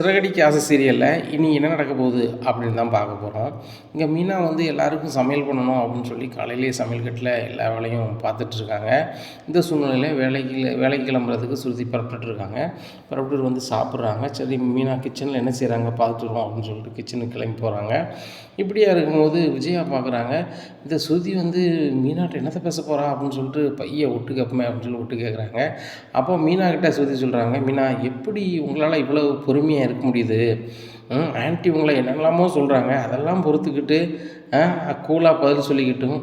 சிறகடிக்க ஆசை சீரியலில் இனி என்ன நடக்க போகுது அப்படின்னு தான் பார்க்க போகிறோம். இங்கே மீனா வந்து எல்லாருக்கும் சமையல் பண்ணணும் அப்படின்னு சொல்லி காலையிலேயே சமையல் கட்டில் எல்லா வேலையும் பார்த்துட்ருக்காங்க. இந்த சூழ்நிலையில் வேலைக்கு கிளம்புறதுக்கு சுருதி புறப்பட்டுருக்காங்க. புறப்பட்டு வந்து சாப்பிட்றாங்க. சரி, மீனா கிச்சனில் என்ன செய்கிறாங்க பார்த்துட்டுருவோம் அப்படின்னு சொல்லிட்டு கிச்சனுக்கு கிளம்பி போகிறாங்க. இப்படியா இருக்கும்போது விஜயா பார்க்குறாங்க. இந்த சுருதி வந்து மீனாட்ட என்னத்தை பேச போகிறா அப்படின்னு சொல்லிட்டு பையை ஒட்டு கேட்போமே அப்படின்னு சொல்லி ஒட்டு கேட்குறாங்க. அப்போ மீனா கிட்ட சுருதி சொல்கிறாங்க, மீனா எப்படி உங்களால் இவ்வளோ பொறுமையாக இருக்க முடியுது? ஆன்ட்டி உங்களை என்னெல்லாமோ சொல்கிறாங்க, அதெல்லாம் பொறுத்துக்கிட்டு கூலாக பதில் சொல்லிக்கிட்டும்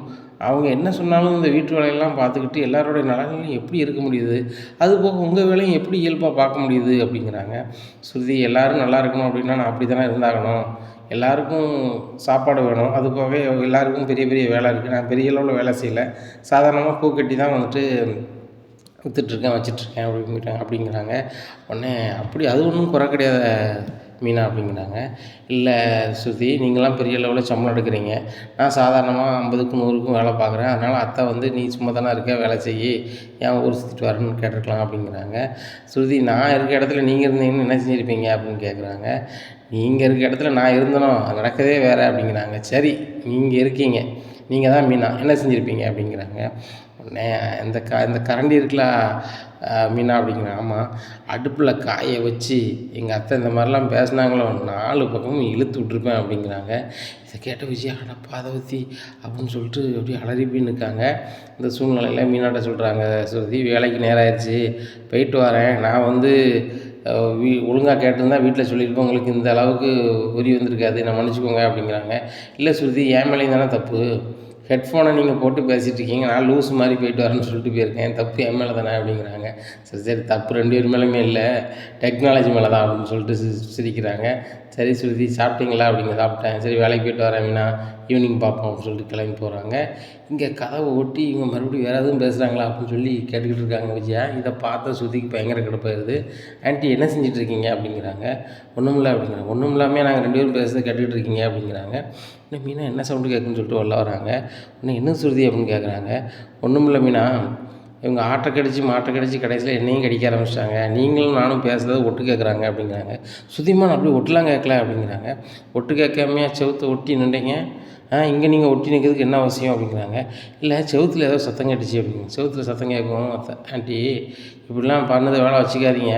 அவங்க என்ன சொன்னாலும் இந்த வீட்டு வேலையெல்லாம் பார்த்துக்கிட்டு எல்லாரோடைய நலன்லையும் எப்படி இருக்க முடியுது? அதுபோக உங்கள் வேலையும் எப்படி இயல்பாக பார்க்க முடியுது அப்படிங்கிறாங்க. ஸ்ருதி, எல்லோரும் நல்லா இருக்கணும் அப்படின்னா நான் அப்படி தானே இருந்தாகணும். எல்லாருக்கும் சாப்பாடு வேணும். அதுபோக எல்லாருக்கும் பெரிய பெரிய வேலை இருக்குது. நான் பெரிய அளவில் வேலை செய்யலை, சாதாரணமாக பூ கட்டி தான் வந்துட்டு விற்றுட்ருக்கேன் வச்சிட்ருக்கேன் அப்படிங்கிறாங்க. உடனே அப்படி அது ஒன்றும் குறை கிடையாத மீனா அப்படிங்கிறாங்க. இல்லை ஸ்ருதி, நீங்களாம் பெரிய லெவலில் சம்பளம் எடுக்கிறீங்க, நான் சாதாரணமாக 50க்கும் 100க்கும் வேலை பார்க்குறேன். அதனால் அத்தை வந்து நீ சும்மா தானே இருக்க, வேலை செய்யி, ஏன் ஊர் சுற்றிட்டு வரேன்னு கேட்டிருக்கலாம் அப்படிங்கிறாங்க. ஸ்ருதி, நான் இருக்க இடத்துல நீங்கள் இருந்தீங்கன்னு என்ன செஞ்சுருப்பீங்க அப்படின்னு கேட்குறாங்க. நீங்கள் இருக்க இடத்துல நான் இருந்தனோ அது நடக்கதே வேறு அப்படிங்கிறாங்க. சரி, நீங்கள் இருக்கீங்க, நீங்கள் தான் மீனா, என்ன செஞ்சுருப்பீங்க அப்படிங்கிறாங்க. உடனே இந்த கரண்டி இருக்குல்ல மீனா அப்படிங்கிறாங்க. ஆமாம், அடுப்பில் காய வச்சு எங்கள் அத்தை இந்த மாதிரிலாம் பேசினாங்களோ 4 பக்கமும் இழுத்து விட்ருப்பேன் அப்படிங்கிறாங்க. இதை கேட்ட விஜயா, அட பாதவதி அப்படின்னு சொல்லிட்டு அப்படியே அலறி போய் நிற்காங்க. இந்த சூழ்நிலையில் மீனாட்ட சொல்கிறாங்க, ஸ்ருதி வேலைக்கு நேரம் ஆயிடுச்சு, போயிட்டு வரேன். நான் வந்து ஒழுங்காக கேட்டிருந்தா வீட்டில் சொல்லியிருப்பேன், உங்களுக்கு இந்த அளவுக்கு உரி வந்திருக்காது, நான் மன்னிச்சிக்கோங்க அப்படிங்கிறாங்க. இல்லை ஸ்ருதி, என் மேலேயும் தானே தப்பு, ஹெட்ஃபோனை நீங்கள் போட்டு பேசிகிட்டு இருக்கீங்க, நான் லூஸ் மாதிரி போயிட்டு வரேன்னு சொல்லிட்டு போயிருக்கேன், தப்பு என் மேலே தானே அப்படிங்கிறாங்க. சரி, தப்பு 2 பேர் மேலேயுமே இல்லை, டெக்னாலஜி மேலே தான் அப்படின்னு சொல்லிட்டு சிரிக்கிறாங்க. சரி ஸ்ருதி, சாப்பிட்டீங்களா அப்படிங்க. சாப்பிட்டேன். சரி, வேலைக்கு போயிட்டு வரேன் மீனா, ஈவினிங் பார்ப்போம் அப்படின்னு சொல்லிட்டு கிளம்பி போகிறாங்க. இங்கே கதவை ஒட்டி இவங்க மறுபடியும் வேறு எதுவும் பேசுகிறாங்களா அப்படின்னு சொல்லி கேட்டுக்கிட்டு இருக்காங்க விஜயா. இதை பார்த்த ஸ்ருதிக்கு பயங்கர கடுப்பாயிருது. ஆன்ட்டி என்ன செஞ்சிட்ருக்கீங்க அப்படிங்கிறாங்க. ஒன்றும் இல்லை அப்படிங்கிறாங்க. ஒன்றும் இல்லாமல் நாங்கள் 2 பேரும் பேசுகிறத கேட்டுக்கிட்டு இருக்கீங்க அப்படிங்கிறாங்க. இன்னும் மீனா என்ன சவுண்டு கேட்குன்னு சொல்லிட்டு உள்ள வராங்க. இன்னும் என்ன ஸ்ருதி அப்படின்னு கேட்குறாங்க. ஒன்றும் இல்லை மீனா, இவங்க ஆட்டை கடிச்சு கடைசியில் என்னையும் கடிக்க ஆரம்பிச்சிட்டாங்க, நீங்களும் நானும் பேசுகிறத ஒட்டு கேட்குறாங்க அப்படிங்கிறாங்க. சுதிமா, அப்படி ஒட்டுலாம் கேட்கல அப்படிங்கிறாங்க. ஒட்டு கேட்காமையா செவுத்தை ஒட்டி நின்றீங்க? இங்கே நீங்கள் ஒட்டி நிற்கிறதுக்கு என்ன அவசியம் அப்படிங்கிறாங்க. இல்லை, செவுத்தில் ஏதோ சத்தம் கேட்டுச்சு அப்படிங்க. செவுத்தில் சத்தம் கேட்கும் ஆன்ட்டி, இப்படிலாம் பண்ணதை வேலை வச்சுக்காதீங்க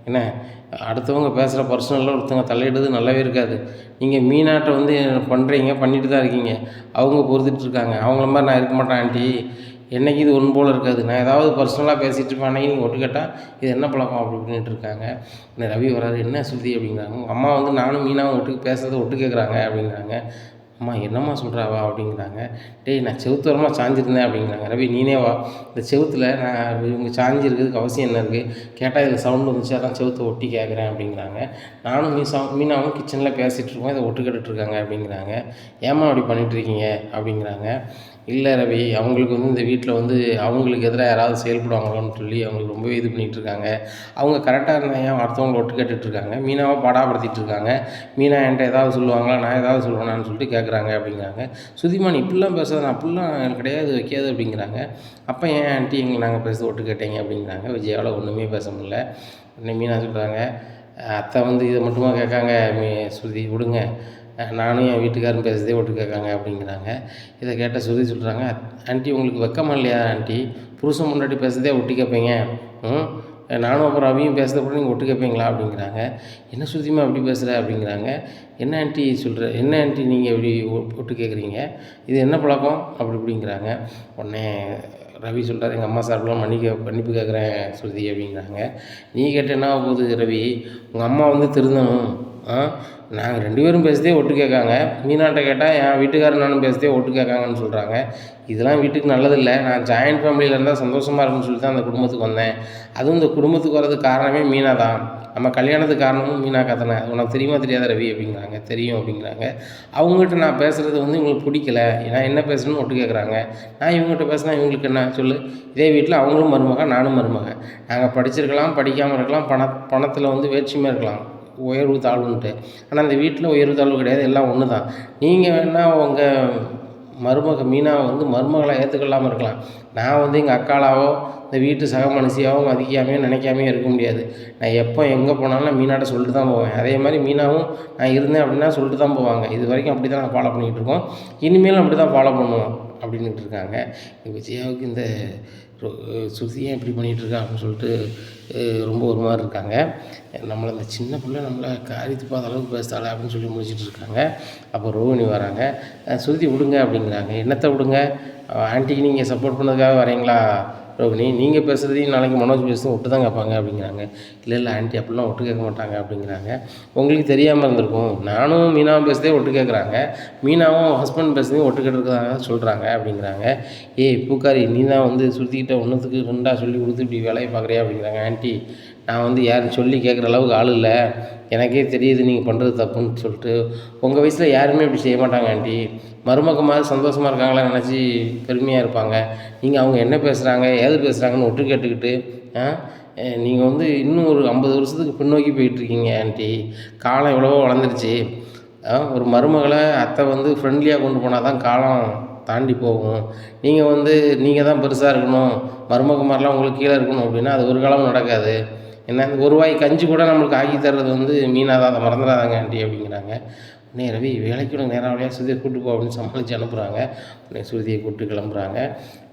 என்ன, அடுத்தவங்க பேசுகிற பர்சனலில் ஒருத்தவங்க தலையிடுறது நல்லாவே இருக்காது. நீங்கள் மீனாட்டை வந்து பண்ணுறீங்க, பண்ணிட்டு தான் இருக்கீங்க, அவங்க பொறுத்துட்ருக்காங்க. அவங்கள மாதிரி நான் இருக்க மாட்டேன் ஆன்ட்டி, என்றைக்கு இது ஒன்று போல் இருக்காது. நான் ஏதாவது பர்சனலாக பேசிகிட்டு இருப்பேன், அன்றைக்கி நீங்கள் ஒட்டு கேட்டால் இது என்ன பழக்கம் அப்படி இப்படின்ட்டு இருக்காங்க. இந்த ரவி வராது, என்ன ஸ்ருதி அப்படிங்கிறாங்க. உங்கள் அம்மா வந்து நானும் மீனாவும் ஒட்டுக்கு பேசுகிறத ஒட்டு கேட்குறாங்க அப்படிங்கிறாங்க. அம்மா என்னம்மா சொல்கிறாவா அப்படிங்கிறாங்க. டேய், நான் செவுத்தோரமாக சாஞ்சிருந்தேன் அப்படிங்கிறாங்க. ரவி, நீனே வா, இந்த செவுத்தில் நான் இவங்க சாஞ்சிருக்கிறதுக்கு அவசியம் என்ன இருக்குது, கேட்டால் இதில் சவுண்டு வந்துச்சு, அதான் செவுத்தை ஒட்டி கேட்குறேன் அப்படிங்கிறாங்க. நானும் மீனாவும் கிச்சனில் பேசிகிட்ருக்கோம், இதை ஒட்டு கேட்டுட்ருக்காங்க அப்படிங்கிறாங்க. ஏம்மா அப்படி பண்ணிகிட்ருக்கீங்க அப்படிங்கிறாங்க. இல்லை ரவி, அவங்களுக்கு வந்து இந்த வீட்டில் வந்து அவங்களுக்கு எதிராக யாராவது செயல்படுவாங்களோன்னு சொல்லி அவங்களுக்கு ரொம்பவே இது பண்ணிகிட்ருக்காங்க. அவங்க கரெக்டாக இருந்தால் ஏன் அடுத்தவங்களை ஒட்டு கேட்டுட்ருக்காங்க, மீனாவை பாடாப்படுத்திகிட்டு இருக்காங்க. மீனா என்கிட்ட ஏதாவது சொல்லுவாங்களா, நான் ஏதாவது சொல்லுவேனான்னு சொல்லிட்டு கேட்குறாங்க அப்படிங்கிறாங்க. சுதிமா, நீ இப்படிலாம் பேசுறது, நான் அப்படிலாம் எனக்கு கிடையாது, வைக்காது அப்படிங்கிறாங்க. அப்போ ஏன் ஆன்ட்டி எங்களை நாங்கள் பேசுறது ஒட்டு கேட்டீங்க அப்படிங்கிறாங்க. விஜயாவில் ஒன்றுமே பேச முடியல. உடனே மீனா சொல்கிறாங்க, அத்தை வந்து இதை மட்டுமா கேட்காங்க, ஸ்ருதி விடுங்க, நானும் என் வீட்டுக்காரரும் பேசுகிறதே ஒட்டு கேட்காங்க அப்படிங்கிறாங்க. இதை கேட்ட ஸ்ருதி சொல்கிறாங்க, ஆன்ட்டி உங்களுக்கு வெக்கமா இல்லையா ஆன்ட்டி, புருஷன் முன்னாடி பேசுகிறதே ஒட்டி கேட்பீங்க, நானும் அப்புறம் ரவியும் பேசுகிறத கூட நீங்கள் ஒட்டு கேட்பீங்களா அப்படிங்கிறாங்க. என்ன ஸ்ருதிமா அப்படி பேசுகிற அப்படிங்கிறாங்க. என்ன ஆன்ட்டி சொல்கிற, என்ன ஆன்ட்டி நீங்கள் இப்படி ஒட்டு கேட்குறீங்க, இது என்ன பழக்கம் அப்படி இப்படிங்கிறாங்க. உடனே ரவி சொல்கிறார், எங்கள் அம்மா சார்பெலாம் மன்னிப்பு கேட்குறேன் ஸ்ருதி அப்படிங்கிறாங்க. நீ கேட்ட என்ன போகுது ரவி, உங்கள் அம்மா வந்து திருந்தணும், நாங்கள் 2 பேரும் பேசுகிறதே ஒட்டு கேட்காங்க, மீனாட்ட கேட்டால் என் வீட்டுக்காரர் நானும் பேசுகிறதே ஒட்டு கேட்காங்கன்னு சொல்கிறாங்க. இதெல்லாம் வீட்டுக்கு நல்லதில்லை. நான் ஜாயின்ட் ஃபேமிலியில் இருந்தால் சந்தோஷமாக இருக்குன்னு சொல்லி தான் அந்த குடும்பத்துக்கு வந்தேன். அதுவும் இந்த குடும்பத்துக்கு வர்றதுக்கு காரணமே மீனா தான். நம்ம கல்யாணத்துக்கு காரணமும் மீனாக்கா தானே, உனக்கு தெரியுமா தெரியாத ரவி அப்படிங்கிறாங்க. தெரியும் அப்படிங்கிறாங்க. அவங்ககிட்ட நான் பேசுகிறது வந்து இவங்களுக்கு பிடிக்கல, நான் என்ன பேசுகிறேன்னு ஒட்டு கேட்குறாங்க. நான் இவங்ககிட்ட பேசினா இவங்களுக்கு என்ன சொல்லு, இதே வீட்டில் அவங்களும் மருமக, நானும் மருமக, நாங்கள் படிச்சிருக்கலாம், படிக்காமல் இருக்கலாம், பணத்தில் வந்து வேற்றுமையாக இருக்கலாம், உயர்வு தாழ்வுன்ட்டு, ஆனால் இந்த வீட்டில் உயர்வு தாழ்வு கிடையாது, எல்லாம் ஒன்று தான். நீங்கள் வேணால் உங்கள் மீனாவை வந்து மருமகளாக ஏற்றுக்கொள்ளாமல் இருக்கலாம். நான் வந்து எங்கள் அக்காளாவோ இந்த வீட்டு சக மனுஷியாவோ மதிக்காமையோ நினைக்காமையோ இருக்க முடியாது. நான் எப்போ எங்கே போனாலும் நான் மீனாட்ட சொல்லிட்டு தான் போவேன். அதே மாதிரி மீனாவும் நான் இருந்தேன் அப்படின்னா சொல்லிட்டு தான் போவாங்க. இது வரைக்கும் அப்படி தான் நான் ஃபாலோ பண்ணிக்கிட்டு இருக்கோம். இனிமேலும் அப்படி தான் ஃபாலோ பண்ணுவோம் அப்படின்னுட்டு இருக்காங்க. விஜயாவுக்கு இந்த சுருதி ஏன் இப்படி பண்ணிகிட்ருக்கா அப்படின்னு சொல்லிட்டு ரொம்ப ஒரு மாதிரி இருக்காங்க. நம்மளை இந்த சின்ன பிள்ளை நம்மளை காரியத்து பார்த்த அளவுக்கு பேசுதாளே அப்படின்னு சொல்லி முடிச்சுட்டு இருக்காங்க. அப்போ ரோகிணி வராங்க. சுருதி விடுங்க அப்படிங்கிறாங்க. என்னத்தை விடுங்க? ஆன்ட்டிக்கு நீங்கள் சப்போர்ட் பண்ணதுக்காக வரீங்களா ரோகிணி? நீங்கள் பேசுகிறதையும் நாளைக்கு மனோஜ் பேசுகிறதும் ஒட்டு தான் கேட்பாங்க அப்படிங்கிறாங்க. இல்லை ஆன்ட்டி அப்படிலாம் ஒட்டு கேட்க மாட்டாங்க அப்படிங்கிறாங்க. உங்களுக்கு தெரியாமல் இருந்திருக்கும். நானும் மீனாவும் பேசுகிறதே ஒட்டு கேட்குறாங்க, மீனாவும் ஹஸ்பண்ட் பேசுகிறதையும் ஒட்டு கேட்டுருக்காங்க சொல்கிறாங்க அப்படிங்கிறாங்க. ஏய் பூக்காரி, நீ தான் வந்து சுற்றிக்கிட்ட ஒன்றுத்துக்கு 2 சொல்லி கொடுத்து இப்படி வேலையை பார்க்குறியா அப்படிங்கிறாங்க. ஆன்ட்டி, நான் வந்து யாரும் சொல்லி கேட்குற அளவுக்கு ஆள் இல்லை, எனக்கே தெரியுது நீங்கள் பண்ணுறது தப்புன்னு சொல்லிட்டு. உங்கள் வயசில் யாருமே இப்படி செய்ய மாட்டாங்க ஆண்டி. மருமக மாதிரி சந்தோஷமாக இருக்காங்களா நினச்சி பெருமையாக இருப்பாங்க. நீங்கள் அவங்க என்ன பேசுகிறாங்க ஏது பேசுகிறாங்கன்னு ஒட்டு கேட்டுக்கிட்டு நீங்கள் வந்து இன்னும் ஒரு 50 வருஷத்துக்கு பின்னோக்கி போயிட்டுருக்கீங்க ஆண்டி. காலம் எவ்வளவோ வளர்ந்துருச்சு. ஒரு மருமகளை அத்தை வந்து ஃப்ரெண்ட்லியாக கொண்டு போனால் தான் காலம் தாண்டி போகும். நீங்கள் வந்து நீங்கள் தான் பெருசாக இருக்கணும், மருமக மாதிரிலாம் உங்களுக்கு கீழே இருக்கணும் அப்படின்னா அது ஒரு காலமும் நடக்காது. என்ன, ஒரு வாய் கஞ்சி கூட நம்மளுக்கு ஆக்கி தர்றது வந்து மீனாக தான், அதை மறந்துடாதாங்க ஆண்டி அப்படிங்கிறாங்க. உடனே ரவி, வேலைக்கு கூட நேரம் வழியாக சுருதியை கூப்பிட்டு போ அப்படின்னு சமாளித்து அனுப்புகிறாங்க. உடனே சுருதியை கூப்பிட்டு கிளம்புறாங்க.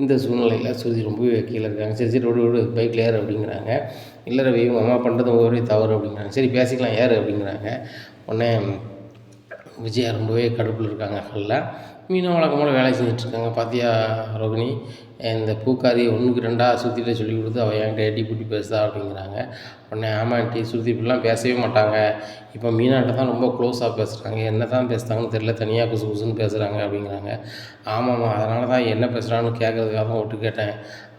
இந்த சூழ்நிலையில் சுருதி ரொம்பவே கீழே இருக்காங்க. சரி விடு பைக்கில் ஏறு அப்படிங்கிறாங்க. இல்லை ரவி, உங்கள் அம்மா பண்ணுறது ஒரே தவறு அப்படிங்கிறாங்க. சரி பேசிக்கலாம் ஏறு அப்படிங்கிறாங்க. உடனே விஜயா ரொம்பவே கடுப்பில் இருக்காங்க. ஹல்லாம் மீனா வழக்கமான வேலை செஞ்சிட்ருக்காங்க. பார்த்தியா ரோகிணி, இந்த பூக்காரி 1க்கு 2 சுற்றிட்டு சொல்லி கொடுத்து அவள் என்கிட்ட எட்டி கூட்டி பேசுதா அப்படிங்கிறாங்க. உடனே ஆமாம் ஆண்டி, சுருதி இப்படிலாம் பேசவே மாட்டாங்க, இப்போ மீனாட்ட தான் ரொம்ப க்ளோஸாக பேசுகிறாங்க, என்ன தான் பேசுகிறாங்கன்னு தெரியல, தனியாக குசு குசுன்னு பேசுகிறாங்க அப்படிங்கிறாங்க. ஆமாம்மா, அதனால தான் என்ன பேசுகிறான்னு கேட்குறதுக்காக தான் ஒட்டு கேட்டேன்.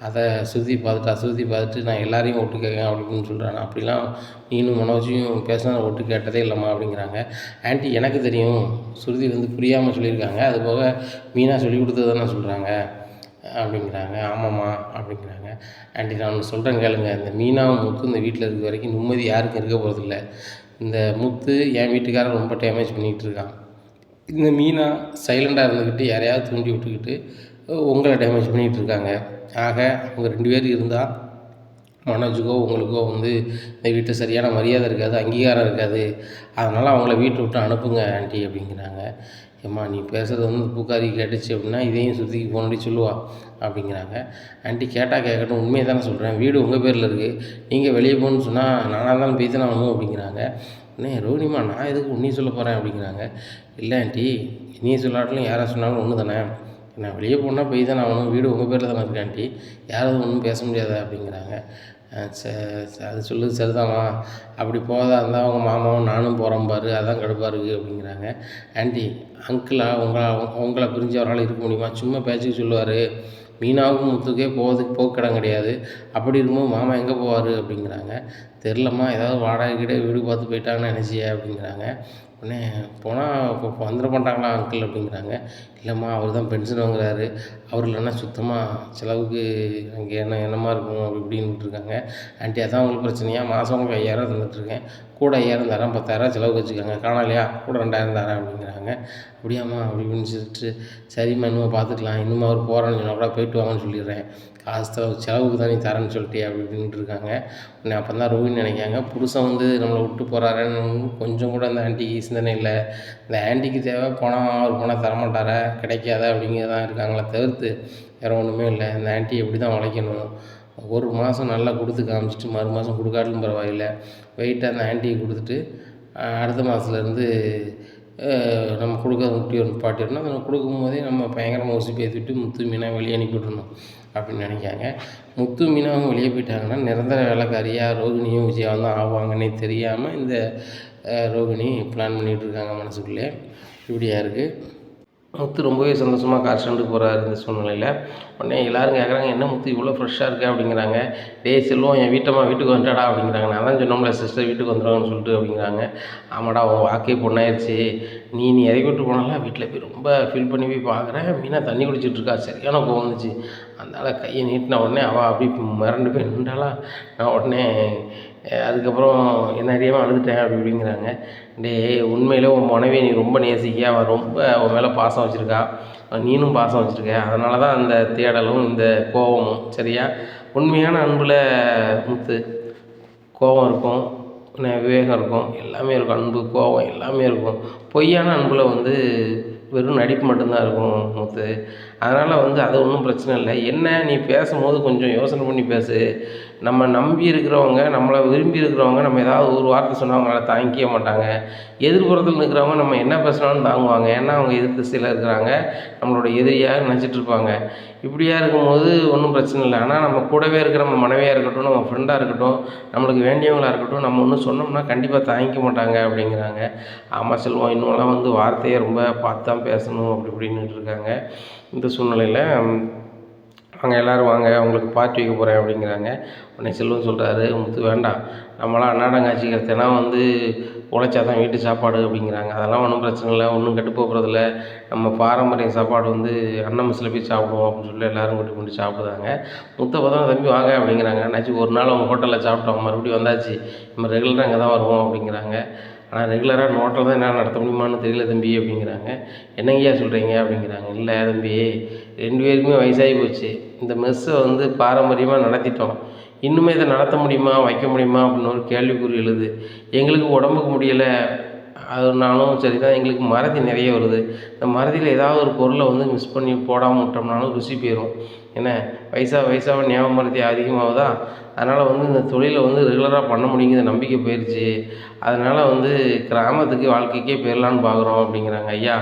அதை சுருதி பார்த்துட்டு நான் எல்லாரையும் ஒட்டு கேட்கேன் அப்படின்னு சொல்கிறாங்க. அப்படிலாம் நீனும் மனோஜையும் பேசினா ஒட்டு கேட்டதே இல்லைம்மா அப்படிங்கிறாங்க. ஆண்டி, எனக்கு தெரியும், சுருதி வந்து புரியாமல் சொல்லியிருக்காங்க, அதுபோக மீனா சொல்லி கொடுத்தது தானே சொல்கிறாங்க அப்படிங்கிறாங்க. ஆமாம்மா அப்படிங்கிறாங்க. ஆண்டி, நான் ஒன்று சொல்கிறேன் கேளுங்க, இந்த மீனாவும் முத்து இந்த வீட்டில் இருக்க வரைக்கும் நிம்மதி யாருக்கும் இருக்க போகிறதில்ல. இந்த முத்து என் வீட்டுக்காரர் ரொம்ப டேமேஜ் பண்ணிகிட்டு இருக்கான். இந்த மீனா சைலண்டாக இருந்துக்கிட்டு யாரையாவது தூண்டி விட்டுக்கிட்டு உங்களை டேமேஜ் பண்ணிகிட்டு இருக்காங்க. ஆக அவங்க 2 பேர் இருந்தால் மனோஜுக்கோ உங்களுக்கோ வந்து இந்த வீட்டில் சரியான மரியாதை இருக்காது, அங்கீகாரம் இருக்காது. அதனால் அவங்கள வீட்டை விட்டு அனுப்புங்க ஆண்டி அப்படிங்கிறாங்க. ஏம்மா, நீ பேசுகிறது வந்து பூக்காரி கேட்டுச்சு அப்படின்னா இதையும் சுற்றிக்கு ஃபோன் பண்ணி சொல்லுவா அப்படிங்கிறாங்க. ஆண்டி, கேட்டால் கேட்கட்டும், உண்மையை தானே சொல்கிறேன், வீடு உங்கள் பேரில் இருக்குது, நீங்கள் வெளியே போகணுன்னு சொன்னால் நானாக தான் போய் தானே ஆகணும் அப்படிங்கிறாங்க. உடனே ரோகிணிமா, நான் எதுக்கு உன்னையை சொல்ல போகிறேன் அப்படிங்கிறாங்க. இல்லை ஆண்டி, நீ சொல்லாட்டிலும் யாரை சொன்னாலும் ஒன்று தானே, நான் வெளியே போனால் போய் தானே ஆகணும், வீடு உங்கள் பேரில் தானே இருக்கு ஆண்டி, யாரும் ஒன்றும் பேச முடியாதா அப்படிங்கிறாங்க. அது சொல்லுது சரிதாம்மா, அப்படி போகிறதா இருந்தால் அவங்க மாமாவும் நானும் போகிறோம் பாரு, அதான் கடுப்பாக இருக்குது அப்படிங்கிறாங்க. ஆண்டி, அங்கிளா உங்களை பிரிஞ்சு அவரால் இருக்க முடியுமா, சும்மா பேச்சுக்கு சொல்லுவார், மீனாவுக்கும் முத்துக்கே போகிறதுக்கு போக்கிடம் கிடையாது, அப்படி இருக்கும்போது மாமா எங்கே போவார் அப்படிங்கிறாங்க. தெரிலம்மா, ஏதாவது வாடகை வீடு பார்த்து போயிட்டாங்கன்னு நினச்சிய அப்படிங்கிறாங்க. உடனே போனால் இப்போ வந்துட மாட்டாங்களா அங்கிள் அப்படிங்கிறாங்க. இல்லைம்மா, அவர் தான் பென்ஷன் வாங்குறாரு, அவர் இல்லைன்னா சுத்தமாக செலவுக்கு அங்கே என்னமா இருக்கும் அப்படி இப்படின்னு விட்டுருக்காங்க. ஆண்டி, அதான் உங்களுக்கு பிரச்சனையா, மாதம் உங்களுக்கு 5000 தந்துட்டுருக்கேன், கூட 5000 தரேன், 10,000 செலவுக்கு வச்சுக்கோங்க, காணலையா கூட 2000 தரேன் அப்படிங்கிறாங்க. அப்படியாம்மா அப்படி இப்படின்னு சொல்லிட்டு, சரிம்மா இன்னும் பார்த்துக்கலாம், இன்னும் அவர் போகிறேன்னு சொன்னால் கூட போயிட்டு வாங்கன்னு சொல்லிடுறேன், காசு செலவுக்கு தான் நீ தரேன்னு சொல்லிட்டே அப்படி இப்படின்ட்டு இருக்காங்க. உடனே அப்போ தான் ரோஹிணி நினைக்காங்க, புருஷன் வந்து நம்மளை விட்டு போகிறாருன்னு கொஞ்சம் கூட அந்த ஆண்டிக்கு சிந்தனை இல்லை. இந்த ஆண்டிக்கு தேவை பணம், அவர் பணம் தரமாட்டாரா கிடைக்காதா அப்படிங்கிறதான் இருக்காங்களே தவிர்த்து வேறு ஒன்றுமே இல்லை. இந்த ஆண்டி எப்படி தான் உழைக்கணும், ஒரு மாதம் நல்லா கொடுத்து காமிச்சிட்டு மறு மாதம் கொடுக்காட்டிலும் பரவாயில்லை, வெயிட்டாக அந்த ஆண்டிக்கு கொடுத்துட்டு அடுத்த மாதத்துலேருந்து நம்ம கொடுக்க நிப்பாட்டிடணும். அதை கொடுக்கும்போதே நம்ம பயங்கரமாக ஊசி பேசிவிட்டு முத்து மீனா வெளியே அனுப்பிவிட்றணும் அப்படின்னு நினைக்காங்க. முத்து மீனாவும் வெளியே போயிட்டாங்கன்னா நிரந்தர வேலைக்காரியாக ரோகிணியும் விஜயாவும் தான் ஆவாங்கன்னே தெரியாமல் இந்த ரோகிணி பிளான் பண்ணிகிட்டு இருக்காங்க மனசுக்குள்ளே. இப்படியா இருக்குது. முத்து ரொம்பவே சந்தோஷமாக கார் ஸ்டாண்டுக்கு போகிறாரு இந்த சூழ்நிலையில். உடனே எல்லோரும் கேட்குறாங்க, என்ன முத்து இவ்வளோ ஃப்ரெஷ்ஷாக இருக்கா அப்படிங்கிறாங்க. டேய் செல்வம், என் வீட்டுக்கு வந்துட்டாடா அப்படிங்கிறாங்க. நான் தான் சொன்னோம்ல சிஸ்டர் வீட்டுக்கு வந்துடுவாங்கன்னு சொல்லிட்டு அப்படிங்கிறாங்க. ஆமாடா, உன் வாக்கே பொண்ணாயிருச்சு, நீ இறக்கி விட்டு போனாலாம் வீட்டில் போய் ரொம்ப ஃபீல் பண்ணி போய் பார்க்குறேன், மீனா தண்ணி குடிச்சிட்ருக்கா, சரியான கோவம் வந்துச்சு, அதனால் கையை நீட்டின உடனே அவள் அப்படி மிரண்டு போய் நின்றாளா. நான் உடனே அதுக்கப்புறம் என்ன அறியாமல் அழுதுட்டேன் அப்படி இப்படிங்கிறாங்க. டேய், உண்மையிலே உன் மனைவியை நீ ரொம்ப நேசிக்க, அவன் ரொம்ப அவன் மேலே பாசம் வச்சுருக்கா, நீனும் பாசம் வச்சுருக்க, அதனால தான் அந்த தேடலும் இந்த கோபமும். சரியா? உண்மையான அன்பில் முத்து கோபம் இருக்கும், விவேகம் இருக்கும், எல்லாமே இருக்கும். அன்பு, கோபம் எல்லாமே இருக்கும். பொய்யான அன்பில் வந்து வெறும் நடிப்பு மட்டும்தான் இருக்கும் முத்து. அதனால் வந்து அது ஒன்றும் பிரச்சனை இல்லை. என்ன நீ பேசும்போது கொஞ்சம் யோசனை பண்ணி பேசு. நம்ம நம்பி இருக்கிறவங்க, நம்மளை விரும்பி இருக்கிறவங்க, நம்ம ஏதாவது ஒரு வார்த்தை சொன்னால் அவங்களால தாங்கிக்க மாட்டாங்க. எதிர்ப்புறத்தில் இருக்கிறவங்க நம்ம என்ன பேசினாலும் தாங்குவாங்க. ஏன்னா அவங்க எதிர் திசையில் இருக்கிறாங்க, நம்மளோட எதிரியாக நினச்சிட்டு இருப்பாங்க. இப்படியா இருக்கும்போது ஒன்றும் பிரச்சனை இல்லை. ஆனால் நம்ம கூடவே இருக்கிற நம்ம மனைவியாக இருக்கட்டும், நம்ம ஃப்ரெண்டாக இருக்கட்டும், நம்மளுக்கு வேண்டியவங்களாக இருக்கட்டும், நம்ம ஒன்று சொன்னோம்னா கண்டிப்பாக தாங்கிக்க மாட்டாங்க அப்படிங்கிறாங்க. ஆமாம் செல்வம், இன்னும்லாம் வந்து வார்த்தையை ரொம்ப பார்த்து தான் பேசணும் அப்படி இப்படின்னுட்டு இருக்காங்க. இந்த சூழ்நிலையில் அவங்க எல்லோரும் வாங்க, உங்களுக்கு பார்ட்டி வைக்க போகிறேன் அப்படிங்கிறாங்க. உடனே செல்வம் சொல்கிறாரு, முத்து வேண்டாம், நம்மளாம் அன்னாடங்காட்சிக்கிற தினம் வந்து உழைச்சா தான் வீட்டு சாப்பாடு அப்படிங்கிறாங்க. அதெல்லாம் ஒன்றும் பிரச்சனை இல்லை, ஒன்றும் கெட்டு போகிறதில்ல. நம்ம பாரம்பரிய சாப்பாடு வந்து அன்னம் மெஸ்ஸில் போய் சாப்பிடுவோம் அப்படின்னு சொல்லி எல்லோரும் கூட்டி கொண்டு சாப்பிடுதாங்க. முத்த பார்த்தா தம்பி வாங்க அப்படிங்கிறாங்க. என்னாச்சு, ஒரு நாள் அவங்க ஹோட்டலில் சாப்பிட்டோம், மறுபடியும் வந்தாச்சு, நம்ம ரெகுலராக அங்கே தான் வருவோம் அப்படிங்கிறாங்க. ஆனால் ரெகுலராக நம்ம ஹோட்டலில் தான் என்ன நடத்த முடியுமான்னு தெரியல தம்பி அப்படிங்கிறாங்க. என்னங்கய்யா சொல்கிறீங்க அப்படிங்கிறாங்க. இல்லை தம்பி, 2 பேருக்குமே வயசாகி போச்சு, இந்த மெஸ்ஸை வந்து பாரம்பரியமாக நடத்திட்டோம், இன்னுமே இதை நடத்த முடியுமா, வைக்க முடியுமா அப்படின்னு ஒரு கேள்விக்குறி எழுது. எங்களுக்கு உடம்புக்கு முடியலை, அதுனாலும் சரி தான், எங்களுக்கு மறதி நிறைய வருது. இந்த மறதியில் ஏதாவது ஒரு பொருளை வந்து மிஸ் பண்ணி போடாமல் விட்டோம்னாலும் ருசி போயிடும். என்ன வயசாக ஞாபக மறதி அதிகமாகுதா, அதனால் வந்து இந்த தொழிலை வந்து ரெகுலராக பண்ண முடியுங்கிற நம்பிக்கை போயிடுச்சு. அதனால் வந்து கிராமத்துக்கு வாழ்க்கைக்கே போயிடலான்னு பார்க்குறோம் அப்படிங்கிறாங்க. ஐயா,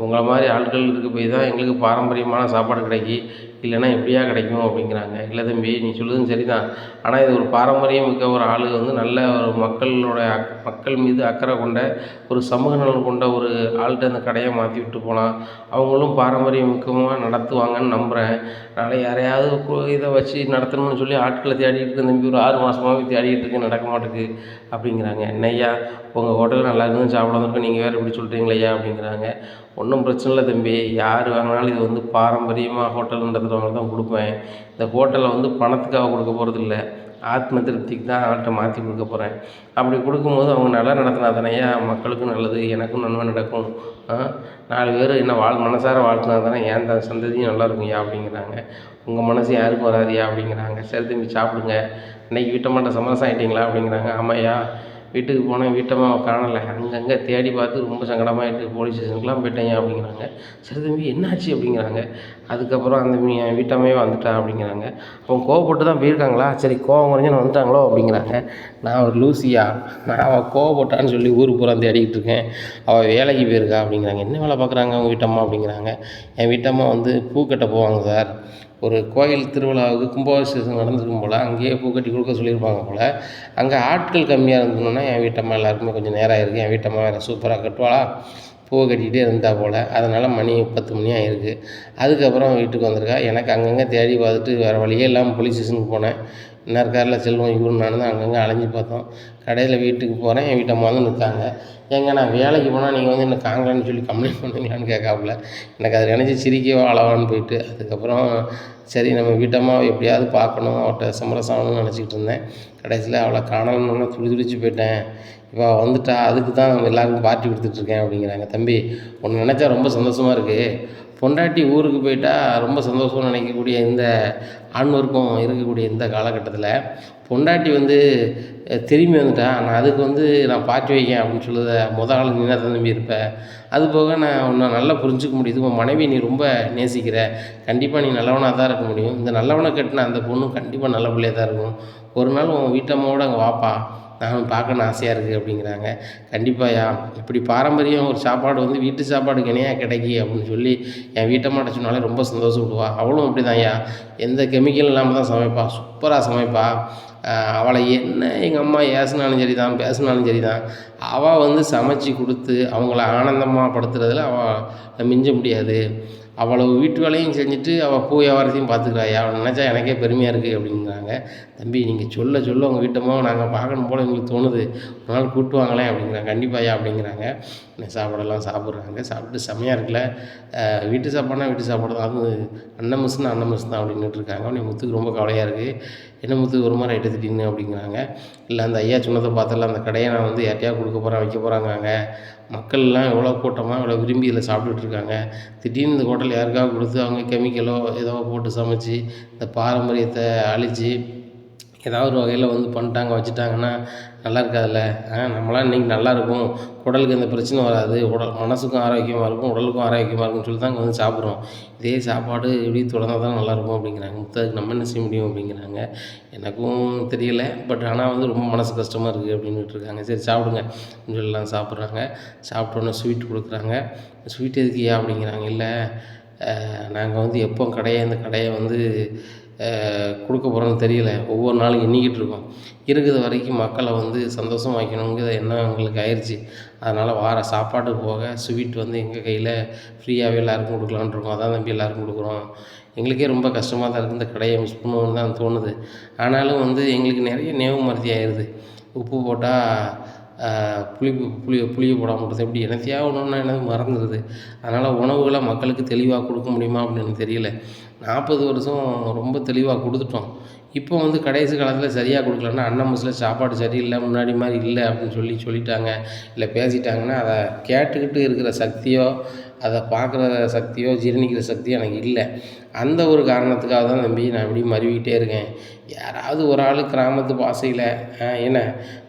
உங்களை மாதிரி ஆட்கள் இருக்க போய் தான் எங்களுக்கு பாரம்பரியமான சாப்பாடு கிடைக்கி, இல்லைன்னா எப்படியா கிடைக்கும் அப்படிங்கிறாங்க. இல்லை தம்பி, நீ சொல்லுறதும் சரி தான், ஆனால் இது ஒரு பாரம்பரியம் மிக்க ஒரு ஆள் வந்து நல்ல ஒரு மக்கள் மீது அக்கறை கொண்ட ஒரு சமூக நலன் கொண்ட ஒரு ஆள்கிட்ட அந்த கடையை மாற்றி விட்டு போகலாம், அவங்களும் பாரம்பரியம் மிக்கமாக நடத்துவாங்கன்னு நம்புகிறேன். அதனால் யாரையாவது இதை வச்சு நடத்தணும்னு சொல்லி ஆட்களை தேடிட்டு இருக்க தம்பி, ஒரு 6 மாதமாகவே தேடிக்கிட்டு இருக்கு, நடக்க மாட்டேங்குது அப்படிங்கிறாங்க. என்னய்யா, உங்கள் ஹோட்டலில் நல்லா இருக்குதுன்னு சாப்பிட வந்திருக்கோம், நீங்கள் வேறு இப்படி சொல்கிறீங்களேய்யா அப்படிங்கிறாங்க. ஒன்றும் பிரச்சனை இல்லை தம்பி, யார் வாங்கினாலும் இது வந்து பாரம்பரியமாக ஹோட்டல் நடத்துகிறவங்க தான் கொடுப்பேன். இந்த ஹோட்டலில் வந்து பணத்துக்காக கொடுக்க போகிறதில்ல, ஆத்ம திருப்திக்கு தான் ஆள்கிட்ட மாற்றி கொடுக்க போகிறேன். அப்படி கொடுக்கும்போது அவங்க நல்லா நடத்தினா தானேயா மக்களுக்கும் நல்லது, எனக்கும் நன்மை நடக்கும். 4 பேர் என்ன மனசார வாழ்த்தினா தானே என் சந்ததியும் நல்லா இருக்கும்யா அப்படிங்கிறாங்க. உங்கள் மனசு யாருக்கும் வராதியா அப்படிங்கிறாங்க. சரி தம்பி சாப்பிடுங்க, இன்றைக்கி வீட்டம்மாட்ட சமரசம் ஆகிட்டிங்களா அப்படிங்கிறாங்க. ஆமாய்யா, வீட்டுக்கு போனேன், வீட்டம்மாவை காணலை, அங்கங்கே தேடி பார்த்து ரொம்ப சங்கடமாகிட்டு போலீஸ் ஸ்டேஷனுக்குலாம் போயிட்டேங்க அப்படிங்கிறாங்க. சரி தம்பி என்னாச்சு அப்படிங்கிறாங்க. அதுக்கப்புறம் அந்த என் வீட்டம்மாவே வந்துட்டா அப்படிங்கிறாங்க. அவங்க கோவப்பட்டு தான் போயிருக்காங்களா, சரி கோவம் குறைஞ்சுன்னு வந்துட்டாங்களோ அப்படிங்கிறாங்க. நான் ஒரு லூசியா, நான் அவள் கோவப்பட்டான்னு சொல்லி ஊருக்கு பூரா தேடிக்கிட்டு இருக்கேன், அவள் வேலைக்கு போயிருக்கா அப்படிங்கிறாங்க. என்ன வேலை பார்க்குறாங்க அவங்க வீட்டம்மா அப்படிங்கிறாங்க. என் வீட்டம்மா வந்து பூ கட்ட போவாங்க சார், ஒரு கோயில் திருவிழாவுக்கு கும்பாபிஷேகம் நடந்திருக்கும் போல், அங்கேயே பூ கட்டி கொடுக்க சொல்லியிருப்பாங்க போல். அங்கே ஆட்கள் கம்மியாக இருந்ததுன்னா என் வீட்டம்மா எல்லாருக்குமே கொஞ்சம் நேரம் ஆகிருக்கு, என் வீட்டம்மா வேறு சூப்பராக கட்டுவாளா, பூவை கட்டிகிட்டே இருந்தால் போல். அதனால் மணி 10 மணி ஆகிருக்கு. அதுக்கப்புறம் வீட்டுக்கு வந்திருக்கா. எனக்கு அங்கங்கே தேடி பார்த்துட்டு வேறு வழியே இல்லாமல் போலீஸ் ஸ்டேஷனுக்கு போனேன். இன்னொரு காரில் செல்வம் இவரும் நானும் தான் அங்கங்கே அலைஞ்சு பார்த்தோம். கடையில் வீட்டுக்கு போகிறேன், என் வீட்டம்மா வந்து நிற்காங்க. ஏங்க நான் வேலைக்கு போனால் நீங்கள் வந்து என்ன காங்கலன்னு சொல்லி கம்ப்ளைண்ட் பண்ணுவீங்களான்னு கேட்காப்புல. எனக்கு அதை நினச்சி சிரிக்கவோ அளவான்னு போயிட்டு, அதுக்கப்புறம் சரி நம்ம வீட்டம்மாவை எப்படியாவது பார்க்கணும், அவட்ட சமரசம் ஆகணும்னு நினச்சிக்கிட்டு இருந்தேன். கடைசியில் அவளை காணலன்னு துடிச்சு போயிட்டேன். இப்போ வந்துட்டா, அதுக்கு தான் எல்லாருக்கும் பார்ட்டி கொடுத்துட்ருக்கேன் அப்படிங்கிறாங்க. தம்பி, ஒன்று நினச்சா ரொம்ப சந்தோஷமாக இருக்குது. பொண்டாட்டி ஊருக்கு போயிட்டா ரொம்ப சந்தோஷம்னு நினைக்கக்கூடிய இந்த ஆண்வர்க்கம் இருக்கக்கூடிய இந்த காலகட்டத்தில், பொண்டாட்டி வந்து திரும்பி வந்துட்டா, நான் அதுக்கு வந்து நான் பார்ட்டி வைக்கேன் அப்படின்னு சொல்லுத ஆள் நீ தான் தம்பி இருப்பேன். அது போக நான் உன்னை நல்லா புரிஞ்சுக்க முடியுது, உன் மனைவி நீ ரொம்ப நேசிக்கிற, கண்டிப்பாக நீ நல்லவனாக தான் இருக்க முடியும். இந்த நல்லவனை கட்டின அந்த பொண்ணும் கண்டிப்பாக நல்ல பிள்ளையாக தான் இருக்கும். ஒரு நாள் உன் வீட்டம்மாவோட அங்கே வாப்பா, நான் பார்க்கணுன்னு ஆசையாக இருக்குது அப்படிங்கிறாங்க. கண்டிப்பாயா, இப்படி பாரம்பரியம் ஒரு சாப்பாடு வந்து வீட்டு சாப்பாடுக்கு இணையாக கிடைக்கி அப்படின்னு சொல்லி என் வீட்டம்மாட்ட சொன்னாலே ரொம்ப சந்தோஷப்படுவா. அவளும் அப்படி தான்யா, எந்த கெமிக்கல் இல்லாமல் தான் சமைப்பா, சூப்பராக சமைப்பா. அவளை என்ன எங்கள் அம்மா ஏசுனாலும் சரி தான், பேசுனாலும் சரி தான், அவள் வந்து சமைச்சி கொடுத்து அவங்கள ஆனந்தமாக படுத்துறதில் அவள் மிஞ்ச முடியாது. அவ்வளவு வீட்டு வேலையும் செஞ்சுட்டு அவள் பூ வியாபாரத்தையும் பார்த்துக்கிறாயா, அவளை நினச்சா எனக்கே பெருமையாக இருக்குது அப்படிங்கிறாங்க. தம்பி, நீங்கள் சொல்ல உங்கள் வீட்டம்மா நாங்கள் பார்க்கணும் போல் எங்களுக்கு தோணுது, ஒரு நாள் கூட்டுவாங்களேன் அப்படிங்கிறாங்க. கண்டிப்பாயா அப்படிங்கிறாங்க. சாப்பாடெல்லாம் சாப்பிட்றாங்க. சாப்பிட்டு செம்மையாக இருக்குல்ல, வீட்டு சாப்பாடுனா வீட்டு சாப்பாடு தான், அது அன்னம் மிஸ் தான் அப்படின்னுட்டு இருக்காங்க. அவனே முத்துக்கு ரொம்ப கவலையாக இருக்குது. என்ன முத்து ஒரு மாதிரி ஆகிட்டு திடீர்னு அப்படிங்கிறாங்க. இல்லை அந்த ஐயா சொன்னதை பார்த்தல அந்த கடையை நான் வந்து யார்ட்டையாவது கொடுக்க போகிறேன் வைக்க போகிறாங்க. மக்கள்லாம் எவ்வளோ கூட்டமாக எவ்வளோ விரும்பி இதில் சாப்பிட்டுட்டு இருக்காங்க. திடீர்னு இந்த ஹோட்டல் யாருக்காவது கொடுத்து அவங்க கெமிக்கலோ ஏதோ போட்டு சமைச்சு இந்த பாரம்பரியத்தை அழித்து ஏதாவது ஒரு வகையில் வந்து பண்ணிட்டாங்க வச்சுட்டாங்கன்னா நல்லா இருக்காதுல்ல. நம்மளாம் இன்றைக்கி நல்லாயிருக்கும், குடலுக்கு எந்த பிரச்சனையும் வராது, மனசுக்கும் ஆரோக்கியமாக இருக்கும், உடலுக்கும் ஆரோக்கியமாக இருக்கும்னு சொல்லி தான் இங்கே வந்து சாப்பிட்றோம். இதே சாப்பாடு இப்படி தொடர்ந்தால் தான் நல்லாயிருக்கும் அப்படிங்கிறாங்க. அதுக்கு நம்ம என்ன செய்ய முடியும் அப்படிங்கிறாங்க. எனக்கும் தெரியலை, பட் ஆனால் வந்து ரொம்ப மனசு கஷ்டமாக இருக்குது அப்படின்ட்டு இருக்காங்க. சரி சாப்பிடுங்க சொல்லலாம். சாப்பிட்றாங்க. சாப்பிட்டோன்னே ஸ்வீட் கொடுக்குறாங்க. ஸ்வீட் எதுக்குயா அப்படிங்கிறாங்க. இல்லை நாங்கள் வந்து எப்போ இந்த கடையை வந்து கொடுக்க போகிறோன்னு தெரியல, ஒவ்வொரு நாளும் எண்ணிக்கிட்டு இருக்கோம். இருக்கிற வரைக்கும் மக்களை வந்து சந்தோஷமா வைக்கணுங்கிற எண்ணம் எங்களுக்கு ஆயிடுச்சு. அதனால் வார சாப்பாட்டுக்கு போக ஸ்வீட் வந்து எங்கள் கையில் ஃப்ரீயாகவே எல்லாருக்கும் கொடுக்கலான்னு இருக்கோம். அதான் தம்பி எல்லாருக்கும் கொடுக்குறோம். எங்களுக்கே ரொம்ப கஷ்டமாக தான் இருக்குது, இந்த கடையை மிஸ் பண்ணுவோன்னு தான் தோணுது. ஆனாலும் வந்து எங்களுக்கு நிறைய ஞாபகமறதி ஆயிடுது. உப்பு போட்டால் புளியை போடாமல் கொடுத்தது எப்படி என்னத்தையாக ஒன்றுன்னா எனக்கு மறந்துடுது. அதனால் உணவுகளை மக்களுக்கு தெளிவாக கொடுக்க முடியுமா அப்படின்னு தெரியல. 40 வருஷம் ரொம்ப தெளிவாக கொடுத்துட்டோம். இப்போ வந்து கடைசி காலத்தில் சரியாக கொடுக்கலன்னா அன்னம் மெஸ்ஸில் சாப்பாடு சரியில்லை, முன்னாடி மாதிரி இல்லை அப்படின்னு சொல்லிட்டாங்க, இல்லை பேசிட்டாங்கன்னா அதை கேட்டுக்கிட்டு இருக்கிற சக்தியோ அதை பார்க்குற சக்தியோ ஜீரணிக்கிற சக்தியோ எனக்கு இல்லை. அந்த ஒரு காரணத்துக்காக தான் தம்பி நான் இப்படி மருவிக்கிட்டே இருக்கேன். யாராவது ஒரு ஆள் கிராமத்து பாஷையில் என்ன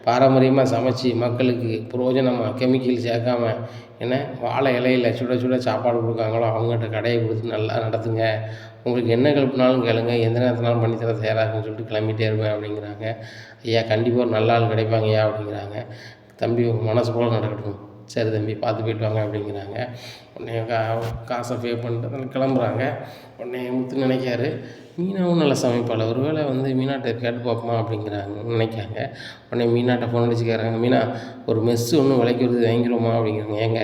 பாரம்பரியமாக சமைச்சு மக்களுக்கு பிரயோஜனமாக கெமிக்கல் சேர்க்காம என்ன வாழை இலையில் சுட சுட சாப்பாடு கொடுக்காங்களோ அவங்ககிட்ட கடையை கொடுத்து நல்லா நடத்துங்க. உங்களுக்கு என்ன கல்ப்புனாலும் கேளுங்க, எந்த நேரத்தினாலும் பண்ணித்தர தயாராக இருக்குன்னு சொல்லிட்டு கிளம்பிட்டே இருப்பேன் அப்படிங்கிறாங்க. ஐயா கண்டிப்பாக ஒரு நல்ல ஆள் கிடைப்பாங்கய்யா அப்படிங்கிறாங்க. தம்பி உங்கள் மனசு போல் நடக்கட்டும். சரி தம்பி பார்த்து போய்ட்டு வாங்க அப்படிங்கிறாங்க. உடனே காசை பே பண்ணிட்டு கிளம்புறாங்க. உடனே முத்து நினைக்காரு, மீனாவும் நல்லா சமைப்பாள், ஒரு வேளை வந்து மீனாட்ட கேட்டு பார்ப்போமா அப்படிங்கிறாங்க நினைக்காங்க. உடனே மீனாட்ட ஃபோன் அடிச்சு கேட்குறாங்க, மீனா ஒரு மெஸ்ஸு ஒன்று விலைக்கு வருது வாங்கிடுவோமா அப்படிங்கிறாங்க. ஏங்க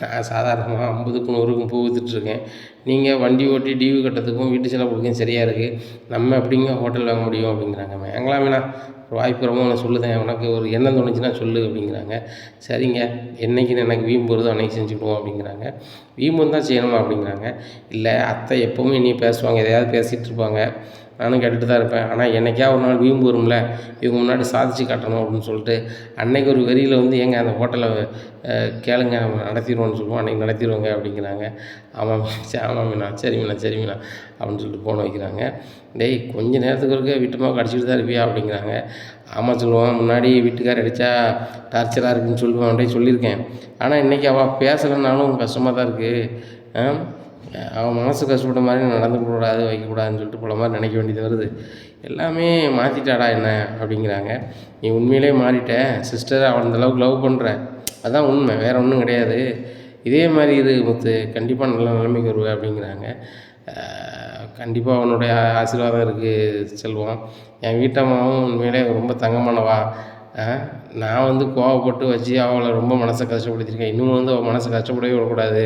நான் சாதாரணமாக 50க்கும் 100க்கும் பூ விற்றுட்ருக்கேன், நீங்கள் வண்டி ஓட்டி டியூ கட்டுறதுக்கும் வீட்டு செலவு கொடுக்கும் சரியாக இருக்குது, நம்ம எப்படிங்க ஹோட்டல் வாங்க முடியும் அப்படிங்கிறாங்க. வாங்கலாம் வேணா, ஒரு வாய்ப்பு ரொம்ப நான் சொல்லுதேன், உனக்கு ஒரு எண்ணம் தோணுச்சுன்னா சொல்லு அப்படிங்கிறாங்க. சரிங்க என்றைக்குன்னு எனக்கு வீம்பு வருதோ அன்றைக்கி செஞ்சுக்கிடுவோம் அப்படிங்கிறாங்க. வீம்பு தான் செய்யணுமா அப்படிங்கிறாங்க. இல்லை அத்தை எப்போவுமே நீ பேசுவாங்க, எதையாவது பேசிகிட்டு இருப்பாங்க, நானும் கேட்டுட்டு தான் இருப்பேன். ஆனால் என்றைக்கா ஒரு நாள் வீம்பு வரும்ல, இவங்க முன்னாடி சாதிச்சு காட்டணும் அப்படின்னு சொல்லிட்டு அன்னைக்கு ஒரு வெறியில் வந்து ஏங்க அந்த ஹோட்டலை கேளுங்க நம்ம நடத்திடுவோம்னு சொல்லுவோம், அன்றைக்கி நடத்திடுவோங்க அப்படிங்கிறாங்க. ஆமாம் ஆமாம் மீனா, சரி மீனா சரி மீனா அப்படின்னு சொல்லிட்டு ஃபோன் வைக்கிறாங்க. டேய் கொஞ்சம் நேரத்துக்கு இருக்க வீட்டமாக கடிச்சிட்டு தான் இருப்பியா அப்படிங்கிறாங்க. ஆமாம் சொல்லுவான், முன்னாடி வீட்டுக்கார அடித்தா டார்ச்சராக இருக்குதுன்னு சொல்லுவான், அப்படியே சொல்லியிருக்கேன். ஆனால் இன்றைக்கி அவள் பேசலைன்னாலும் கஷ்டமாக தான் இருக்குது. அவன் மனசு கஷ்டப்பட்ட மாதிரி நடந்துக்கூடாது வைக்கக்கூடாதுன்னு சொல்லிட்டு போல மாதிரி நினைக்க வேண்டியது வருது. எல்லாமே மாற்றிட்டாடா என்ன அப்படிங்கிறாங்க. நீ உண்மையிலே மாறிட்ட சிஸ்டரை அவன் அந்தளவுக்கு லவ் பண்ணுற, அதுதான் உண்மை, வேறு ஒன்றும் கிடையாது. இதே மாதிரி இரு முத்து, கண்டிப்பாக நல்ல நிலைமைக்கு வருவேன் அப்படிங்கிறாங்க. கண்டிப்பாக அவனுடைய ஆசீர்வாதம் இருக்குது செல்வம். என் வீட்டம்மாவும் உண்மையிலே ரொம்ப தங்கமானவா. நான் வந்து கோவப்பட்டு வச்சு அவளை ரொம்ப மனசை கஷ்டப்படுத்தியிருக்கேன். இன்னும் வந்து அவள் மனசை கஷ்டப்படவே விடக்கூடாது.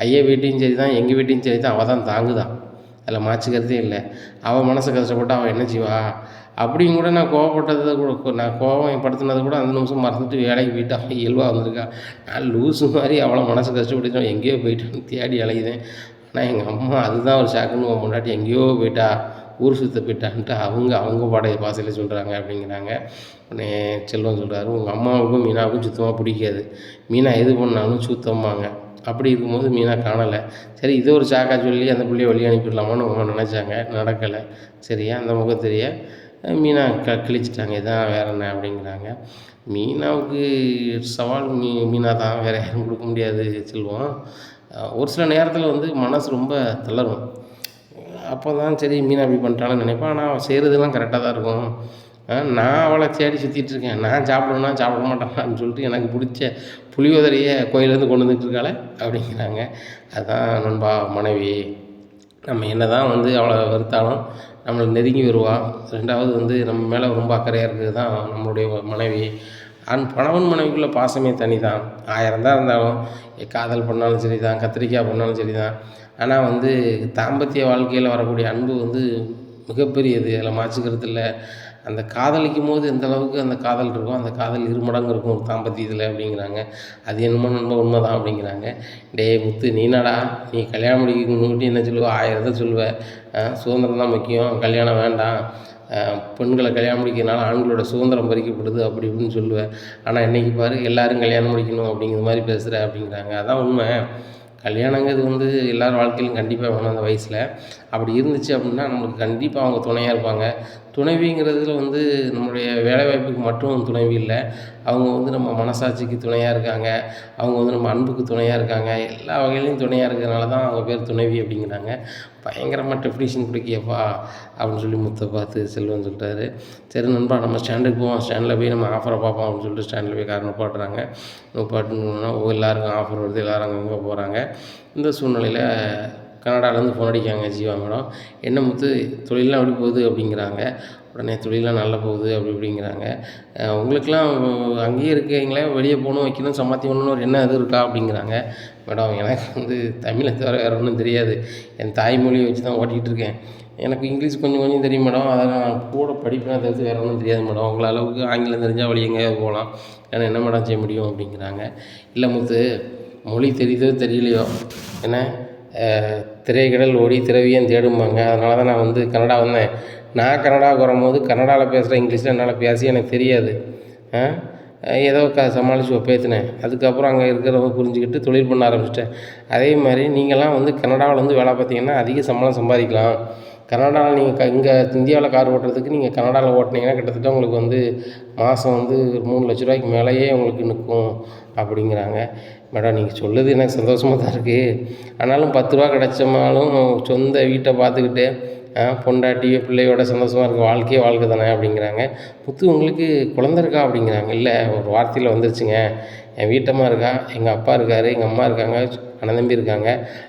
ஐயா வீட்டையும் சரி தான், எங்கள் வீட்டையும் சரி தான், அவள் தான் தாங்குதான், அதில் மாற்றிக்கிறதே இல்லை. அவள் மனசை கஷ்டப்பட்டு அவள் என்ன செய்வா அப்படின்னு கூட நான் கோவப்பட்டதை கூட, நான் கோவம் படுத்தினது கூட அந்த நிமிஷம் மறந்துட்டு வேலைக்கு போயிட்டு அவன் இயல்பாக வந்திருக்கா. நான் லூஸு மாதிரி அவளை மனசை கஷ்டப்படுத்திட்டோம், எங்கேயோ போயிட்டான்னு தேடி அலையுதேன். ஆனால் எங்கள் அம்மா அதுதான் ஒரு ஷாக்குன்னு முன்னாடி எங்கேயோ போயிட்டா, ஊர் சுற்ற போயிட்டான்ட்டு அவங்க பாடைய பாசையில் சொல்கிறாங்க அப்படிங்கிறாங்க. உடனே செல்வம் சொல்கிறாரு, உங்கள் அம்மாவுக்கும் மீனாவுக்கும் சுத்தமாக பிடிக்காது, மீனா எது பண்ணாலும் சுத்தமாங்க. அப்படி இருக்கும்போது மீனா காணலை. சரி இதை ஒரு சாக்கா சொல்லி அந்த பிள்ளைய வழி அனுப்பிடலாமான்னு அவங்க நினச்சாங்க, நடக்கலை. சரியா அந்த முகத்தெரிய மீனா கிழிச்சிட்டாங்க, இதான் வேற என்ன அப்படிங்கிறாங்க. மீனாவுக்கு சவால் மீனா தான், வேறு யாரும் கொடுக்க முடியாது செல்வம். ஒரு சில நேரத்தில் வந்து மனசு ரொம்ப தளரும். அப்போ தான் சரி மீனா அப்படி பண்ணிட்டாலும் நினைப்பேன். ஆனால் அவள் செய்கிறதுலாம் கரெக்டாக தான் இருக்கும். நான் அவளை தேடி சுற்றிட்டுருக்கேன், நான் சாப்பிடுவேன்னா சாப்பிட மாட்டேனான்னு சொல்லிட்டு எனக்கு பிடிச்ச புளியோதரையை கோயிலேருந்து கொண்டு வந்துட்டு இருக்காளே அப்படிங்கிறாங்க. அதுதான் நண்பா மனைவி. நம்ம என்ன தான் வந்து அவளை வெறுத்தாலும் நம்மளை நெருங்கி வருவாள். ரெண்டாவது வந்து நம்ம மேலே ரொம்ப அக்கறையாக இருக்கிறது தான் நம்மளுடைய மனைவி. கணவன் மனைவிக்குள்ள பாசமே தனி தான். 1000 தான் இருந்தாலும் காதல் பண்ணாலும் சரி தான், கத்திரிக்காய் பண்ணாலும் சரி தான். ஆனால் வந்து தாம்பத்திய வாழ்க்கையில் வரக்கூடிய அன்பு வந்து மிகப்பெரியது, அதில் மாற்றிக்கிறது இல்லை. அந்த காதலிக்கும் போது எந்த அளவுக்கு அந்த காதல் இருக்கும், அந்த காதல் 2 மடங்கு இருக்கும் ஒரு தாம்பத்தியத்தில் அப்படிங்கிறாங்க. அது என்னமோ நண்ப உண்மை தான் அப்படிங்கிறாங்க. டேய் முத்து நீனாடா, நீ கல்யாணம் முடிக்க முன்னுக்கிட்டு என்ன சொல்லுவ, 1000 தான் சொல்லுவேன், சுதந்திரம் தான் முக்கியம், கல்யாணம் வேண்டாம், பெண்களை கல்யாணம் முடிக்கிறதுனால ஆண்களோட சுதந்திரம் பறிக்கப்படுது அப்படி இப்படின்னு சொல்லுவேன். ஆனால் இன்றைக்கி பாரு எல்லோரும் கல்யாணம் முடிக்கணும் அப்படிங்கிற மாதிரி பேசுகிற அப்படிங்கிறாங்க. அதான் உண்மை. கல்யாணங்கிறது வந்து எல்லார் வாழ்க்கையிலும் கண்டிப்பாக வேணும் அந்த வயசில். அப்படி இருந்துச்சு அப்படின்னா நம்மளுக்கு கண்டிப்பாக அவங்க துணையாக இருப்பாங்க. துணைவிங்கிறதுல வந்து நம்மளுடைய வேலைவாய்ப்புக்கு மட்டும் துணைவி இல்லை, அவங்க வந்து நம்ம மனசாட்சிக்கு துணையாக இருக்காங்க, அவங்க வந்து நம்ம அன்புக்கு துணையாக இருக்காங்க, எல்லா வகையிலையும் துணையாக இருக்கிறதுனால தான் அவங்க பேர் துணைவி அப்படிங்கிறாங்க. பயங்கரமாக டெஃபினிஷன் கொடுக்கியப்பா அப்படின்னு சொல்லி முத்தை பார்த்து செல்வன் சொல்லிட்டாரு. சரி நண்பா, நம்ம ஸ்டாண்டுக்கு போவோம், ஸ்டாண்டில் போய் நம்ம ஆஃபரை பார்ப்போம் அப்படின்னு சொல்லிட்டு ஸ்டாண்டில் போய் கார் நிப்பாட்டுறாங்க. நிப்பாட்டுனா எல்லாருக்கும் ஆஃபர் வருது, எல்லோரும் அங்கங்கே போகிறாங்க. இந்த சூழ்நிலையில் கனடாலேருந்து ஃபோன் அடிக்காங்க ஜீவா மேடம். என்ன முத்து, தொழிலெலாம் எப்படி போகுது அப்படிங்கிறாங்க. உடனே தொழிலெலாம் நல்லா போகுது அப்படி இப்படிங்கிறாங்க. உங்களுக்கெல்லாம் அங்கேயே இருக்கீங்களே, வெளியே போகணும் வைக்கணும் சம்பாத்தி பண்ணணும்னு ஒரு எண்ணம் எதுவும் இருக்கா அப்படிங்கிறாங்க. மேடம் எனக்கு வந்து தமிழை தவிர வேறு ஒன்றும் தெரியாது, என் தாய்மொழியை வச்சு தான் ஓட்டிகிட்டு இருக்கேன். எனக்கு இங்கிலீஷ் கொஞ்சம் கொஞ்சம் தெரியும் மேடம், அதெல்லாம் நான் கூட படிப்பேன், தவிர்த்து வேறு ஒன்றும் தெரியாது மேடம். உங்களை அளவுக்கு ஆங்கிலம் தெரிஞ்சால் வழி எங்கேயாவது போகலாம், ஏன்னா என்ன மேடம் செய்ய முடியும் அப்படிங்கிறாங்க. இல்லை முத்து, மொழி தெரியுதோ தெரியலையோ என்ன, திரைக்கடல் ஓடி திரவியம் தேடும்பாங்க. அதனால தான் நான் வந்து கனடா வந்தேன். நான் கனடாவுக்கு வரும்போது கனடாவில் பேசுகிற இங்கிலீஷில் என்னால் பேசி எனக்கு தெரியாது. ஏதோ சமாளித்து ஒப்பேற்றினேன். அதுக்கப்புறம் அங்கே இருக்கிறவங்க புரிஞ்சுக்கிட்டு தொழில் பண்ண ஆரம்பிச்சிட்டேன். அதே மாதிரி நீங்கள்லாம் வந்து கனடாவில் வந்து வேலை பார்த்தீங்கன்னா அதிக சம்பளம் சம்பாதிக்கலாம். கனடாவில் நீங்கள் இங்கே இந்தியாவில் கார் ஓட்டுறதுக்கு நீங்கள் கனடாவில் ஓட்டினீங்கன்னா கிட்டத்தட்ட உங்களுக்கு வந்து மாதம் வந்து 3 லட்ச ரூபாய்க்கு மேலேயே உங்களுக்கு நிற்கும் அப்படிங்கிறாங்க. மேடம் நீங்கள் சொல்லுது எனக்கு சந்தோஷமாக தான் இருக்குது, ஆனாலும் 10 ரூபா கிடச்சமாலும் சொந்த வீட்டை பார்த்துக்கிட்டு பொண்டாட்டியோ பிள்ளையோட சந்தோஷமாக இருக்க வாழ்க்கையே வாழ்க்கை தானே அப்படிங்கிறாங்க. முத்து, உங்களுக்கு குழந்த இருக்கா அப்படிங்கிறாங்க. இல்லை, ஒரு வார்த்தையில் வந்துருச்சுங்க, என் வீட்டம்மா இருக்கா, எங்கள் அப்பா இருக்கார், எங்கள் அம்மா இருக்காங்க, அண்ணன் தம்பி இருக்காங்க,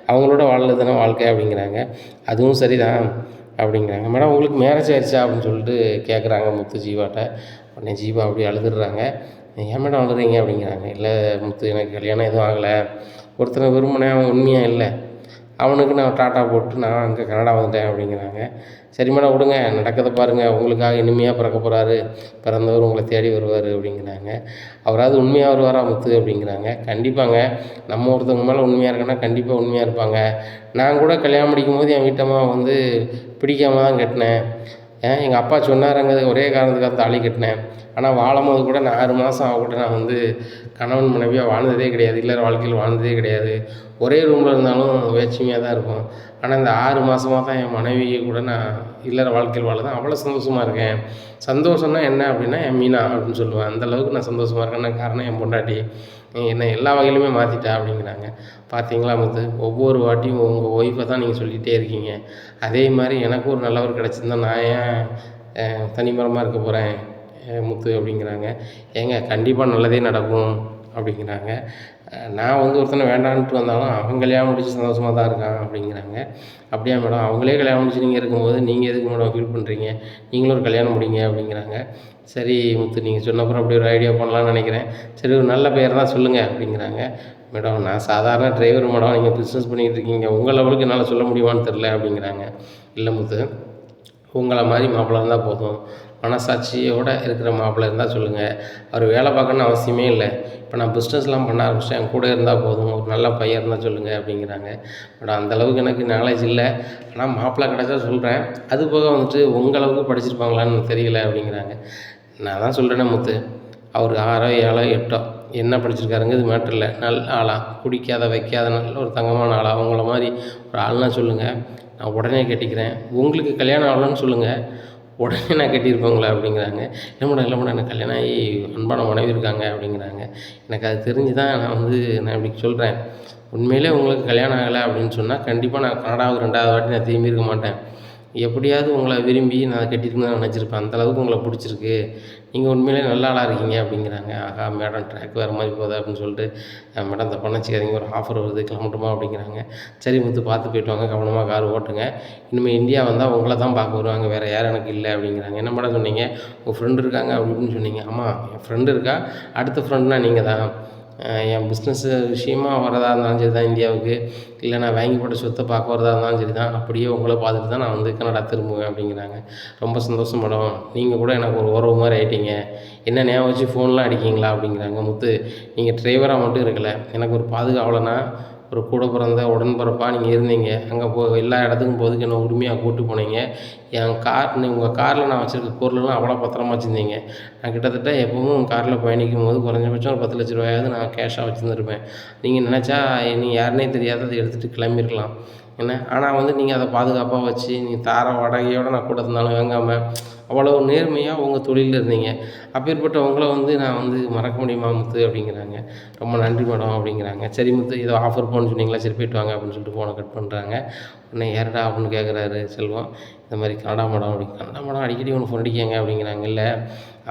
அவங்களோட வாழ்றது தானே வாழ்க்கை அப்படிங்கிறாங்க. அதுவும் சரிதான் அப்படிங்கிறாங்க. மேடம் உங்களுக்கு மேரேஜ் ஆயிடுச்சா அப்படின்னு சொல்லிட்டு கேட்குறாங்க முத்து ஜீவாட்ட. உடனே ஜீவா அப்படி அழுதுடுறாங்க. ஏன் மேடம் அழுதுறீங்க அப்படிங்கிறாங்க. இல்லை முத்து, எனக்கு கல்யாணம் எதுவும் ஆகலை, ஒருத்தனை விரும்பினேன், அவன் உண்மையாக இல்லை, அவனுக்கு நான் டாட்டா போட்டு நான் அங்கே கனடா வந்துட்டேன் அப்படிங்கிறாங்க. சரி மேடம் விடுங்க, நடக்கிறத பாருங்கள், உங்களுக்காக இனிமையாக பிறக்க போகிறாரு, பிறந்தவர் உங்களை தேடி வருவார் அப்படிங்கிறாங்க. அவராவது உண்மையாக வருவாரா முத்து அப்படிங்கிறாங்க. கண்டிப்பாங்க, நம்ம ஒருத்தவங்க மேலே உண்மையாக இருக்கேன்னா கண்டிப்பாக உண்மையாக இருப்பாங்க. நான் கூட கல்யாணம் முடிக்கும்போது என் வீட்டம்மா வந்து பிடிக்காம தான் கட்டினேன். எங்கள் அப்பா சொன்னாருங்கிறது ஒரே காரணத்துக்காக தாலி கட்டினேன். ஆனால் வாழும்போது கூட நான் 6 மாதம் ஆகக்கூட நான் வந்து கணவன் மனைவியாக வாழ்ந்ததே கிடையாது, இல்லற வாழ்க்கையில் வாழ்ந்ததே கிடையாது. ஒரே ரூமில் இருந்தாலும் வேற்றுமையாக தான் இருக்கும். ஆனால் இந்த 6 மாதமாக தான் என் மனைவியை கூட நான் இல்லற வாழ்க்கையில் வாழதான் அவ்வளோ சந்தோஷமாக இருக்கேன். சந்தோஷம்னா என்ன அப்படின்னா என் மீனா அப்படின்னு சொல்லுவேன். அந்தளவுக்கு நான் சந்தோஷமாக இருக்கேன்னா காரணம் என் பொண்டாட்டி என்னை எல்லா வகையிலுமே மாற்றிட்டா அப்படிங்கிறாங்க. பார்த்தீங்களா முத்து, ஒவ்வொரு வாட்டியும் உங்கள் ஒய்ஃபை தான் நீங்கள் சொல்லிகிட்டே இருக்கீங்க. அதே மாதிரி எனக்கு ஒரு நல்லவர் கிடச்சிருந்தா நான் ஏன் தனிமரமாக இருக்க போகிறேன் முத்து அப்படிங்கிறாங்க. ஏங்க கண்டிப்பாக நல்லதே நடக்கும் அப்படிங்கிறாங்க. நான் வந்து ஒருத்தனை வேண்டான்ட்டு வந்தாலும் அவன் கல்யாணம் முடிச்சு சந்தோஷமாக தான் இருக்கான் அப்படிங்கிறாங்க. அப்படியா மேடம், அவங்களே கல்யாணம் முடிச்சு நீங்கள் இருக்கும்போது நீங்கள் எதுக்கு மேடம் ஃபீல் பண்ணுறீங்க, நீங்களும் ஒரு கல்யாணம் முடிங்க அப்படிங்கிறாங்க. சரி முத்து, நீங்கள் சொன்னப்புறம் அப்படி ஒரு ஐடியா பண்ணலான்னு நினைக்கிறேன். சரி ஒரு நல்ல பெயர் தான் சொல்லுங்கள் அப்படிங்கிறாங்க. மேடம் நான் சாதாரண டிரைவர் மேடம், நீங்கள் பிஸ்னஸ் பண்ணிகிட்டு இருக்கீங்க, உங்கள் லெவலுக்கு என்னால் சொல்ல முடியுமான்னு தெரில அப்படிங்கிறாங்க. இல்லை முத்து, உங்களை மாதிரி மாப்பிள்ளை இருந்தால் போதும், மனசாட்சியோடு இருக்கிற மாப்பிள்ளை இருந்தால் சொல்லுங்கள். அவர் வேலை பார்க்கணுன்னு அவசியமே இல்லை, இப்போ நான் பிஸ்னஸ்லாம் பண்ண ஆரம்பிச்சிட்டேன், என் கூட இருந்தால் போதும், ஒரு நல்ல பையன் இருந்தால் சொல்லுங்கள் அப்படிங்கிறாங்க. மேடம் அந்தளவுக்கு எனக்கு நாலேஜ் இல்லை, ஆனால் மாப்பிள்ளை கிடச்சா சொல்கிறேன். அது போக வந்துட்டு உங்களவுக்கு படிச்சிருப்பாங்களான்னு தெரியல அப்படிங்கிறாங்க. நான் தான் சொல்கிறேனே முத்து, அவர் 6ஓ 7ஓ 8ஓ என்ன படிச்சிருக்காருங்க இது மேட்டர் இல்லை, நல்ல ஆளாக குடிக்காத வைக்காத நல்ல ஒரு தங்கமான ஆளாக அவங்கள மாதிரி ஒரு ஆள்னா சொல்லுங்கள், நான் உடனே கட்டிக்கிறேன். உங்களுக்கு கல்யாணம் ஆகலன்னு சொல்லுங்கள், உடனே நான் கட்டியிருப்பேங்களா அப்படிங்கிறாங்க. இல்லை மேடம் எனக்கு கல்யாணம் ஆகி அன்பான மனைவி இருக்காங்க அப்படிங்கிறாங்க. எனக்கு அது தெரிஞ்சு தான் நான் இப்படி சொல்கிறேன். உண்மையிலே உங்களுக்கு கல்யாணம் ஆகலை அப்படின்னு சொன்னால் கண்டிப்பாக நான் கனடாவுக்கு 2வது வாட்டி நான் திரும்பி இருக்க மாட்டேன். எப்படியாவது உங்களை விரும்பி நான் கட்டியிருக்குன்னு தான் நினச்சிருப்பேன். அந்தளவுக்கு உங்களை பிடிச்சிருக்கு, நீங்கள் உண்மையிலே நல்ல ஆளாக இருக்கீங்க அப்படிங்கிறாங்க. ஆகா மேடம் ட்ராக் வேறு மாதிரி போகுது அப்படின்னு சொல்லிட்டு, மேடம் தப்பாக நினச்சிக்காதீங்க, ஒரு ஆஃபர் வருது கிளம்பட்டுமா அப்படிங்கிறாங்க. சரி முத்து, பார்த்து போய்ட்டு வாங்க, கவனமாக கார் ஓட்டுங்க, இனிமேல் இந்தியா வந்தால் உங்களை தான் பார்க்க வருவாங்க, வேறு யாரும் எனக்கு இல்லை அப்படிங்கிறாங்க. என்ன மேடம் சொன்னீங்க, உங்கள் ஃப்ரெண்டு இருக்காங்க அப்படி இப்படின்னு சொன்னீங்க. ஆமாம் என் ஃப்ரெண்டு இருக்கா, அடுத்த ஃப்ரெண்டுனா நீங்கள் தான். என் பிஸ்னஸ்ஸு விஷயமா வரதா இருந்தாலும் சரி தான் இந்தியாவுக்கு, இல்லை நான் வாங்கி போட்ட சொத்தை பார்க்க வரதா இருந்தாலும் சரி தான், அப்படியே உங்களை பார்த்துட்டு தான் நான் வந்து கனடா திரும்புவேன் அப்படிங்கிறாங்க. ரொம்ப சந்தோஷம் மேடம், நீங்கள் கூட எனக்கு ஒரு உறவு மாதிரி ஆகிட்டீங்க, என்ன ஞாபகம் வச்சு ஃபோன்லாம் அடிக்கிங்களா அப்படிங்கிறாங்க. முத்து, நீங்கள் டிரைவராக மட்டும் இருக்கலை, எனக்கு ஒரு பாதுகாவலனா ஒரு கூட பிறந்த உடன்பிறப்பா நீங்கள் இருந்தீங்க. அங்கே எல்லா இடத்துக்கும் போகிறதுக்கு என்ன உரிமையாக கூப்பிட்டு போனீங்க. என் உங்கள் காரில் நான் வச்சுருக்க பொருளெல்லாம் அவ்வளோ பத்திரமா வச்சுருந்தீங்க. நான் கிட்டத்தட்ட எப்பவும் உங்கள் காரில் பயணிக்கும்போது குறைஞ்சபட்சம் ஒரு 10,00,000 நான் கேஷாக வச்சுருந்துருப்பேன். நீங்கள் நினச்சா நீ யாருன்னே தெரியாத அதை எடுத்துகிட்டு கிளம்பியிருக்கலாம். என்ன ஆனால் நீங்கள் அதை பாதுகாப்பாக வச்சு தார வாடகையோடு நான் கூட இருந்தாலும் வாங்காமல் அவ்வளோ நேர்மையாக உங்கள் தொழிலில் இருந்தீங்க. அப்பேற்பட்ட உங்களை நான் மறக்க முடியுமா முத்து அப்படிங்கிறாங்க. ரொம்ப நன்றி மேடம் அப்படிங்கிறாங்க. சரி முத்து ஏதோ ஆஃபர் போன்னு சொன்னீங்களா, சரி போய்ட்டு வாங்க அப்படின்னு சொல்லிட்டு ஃபோனை கட் பண்ணுறாங்க. உடனே யாருடா அப்படின்னு கேட்குறாரு செல்வம். இந்த மாதிரி கனடா மேடம் அப்படின்னு. கனடா மேடம் அடிக்கடி ஒன்று ஃபோன் அடிக்காங்க அப்படிங்கிறாங்க. இல்லை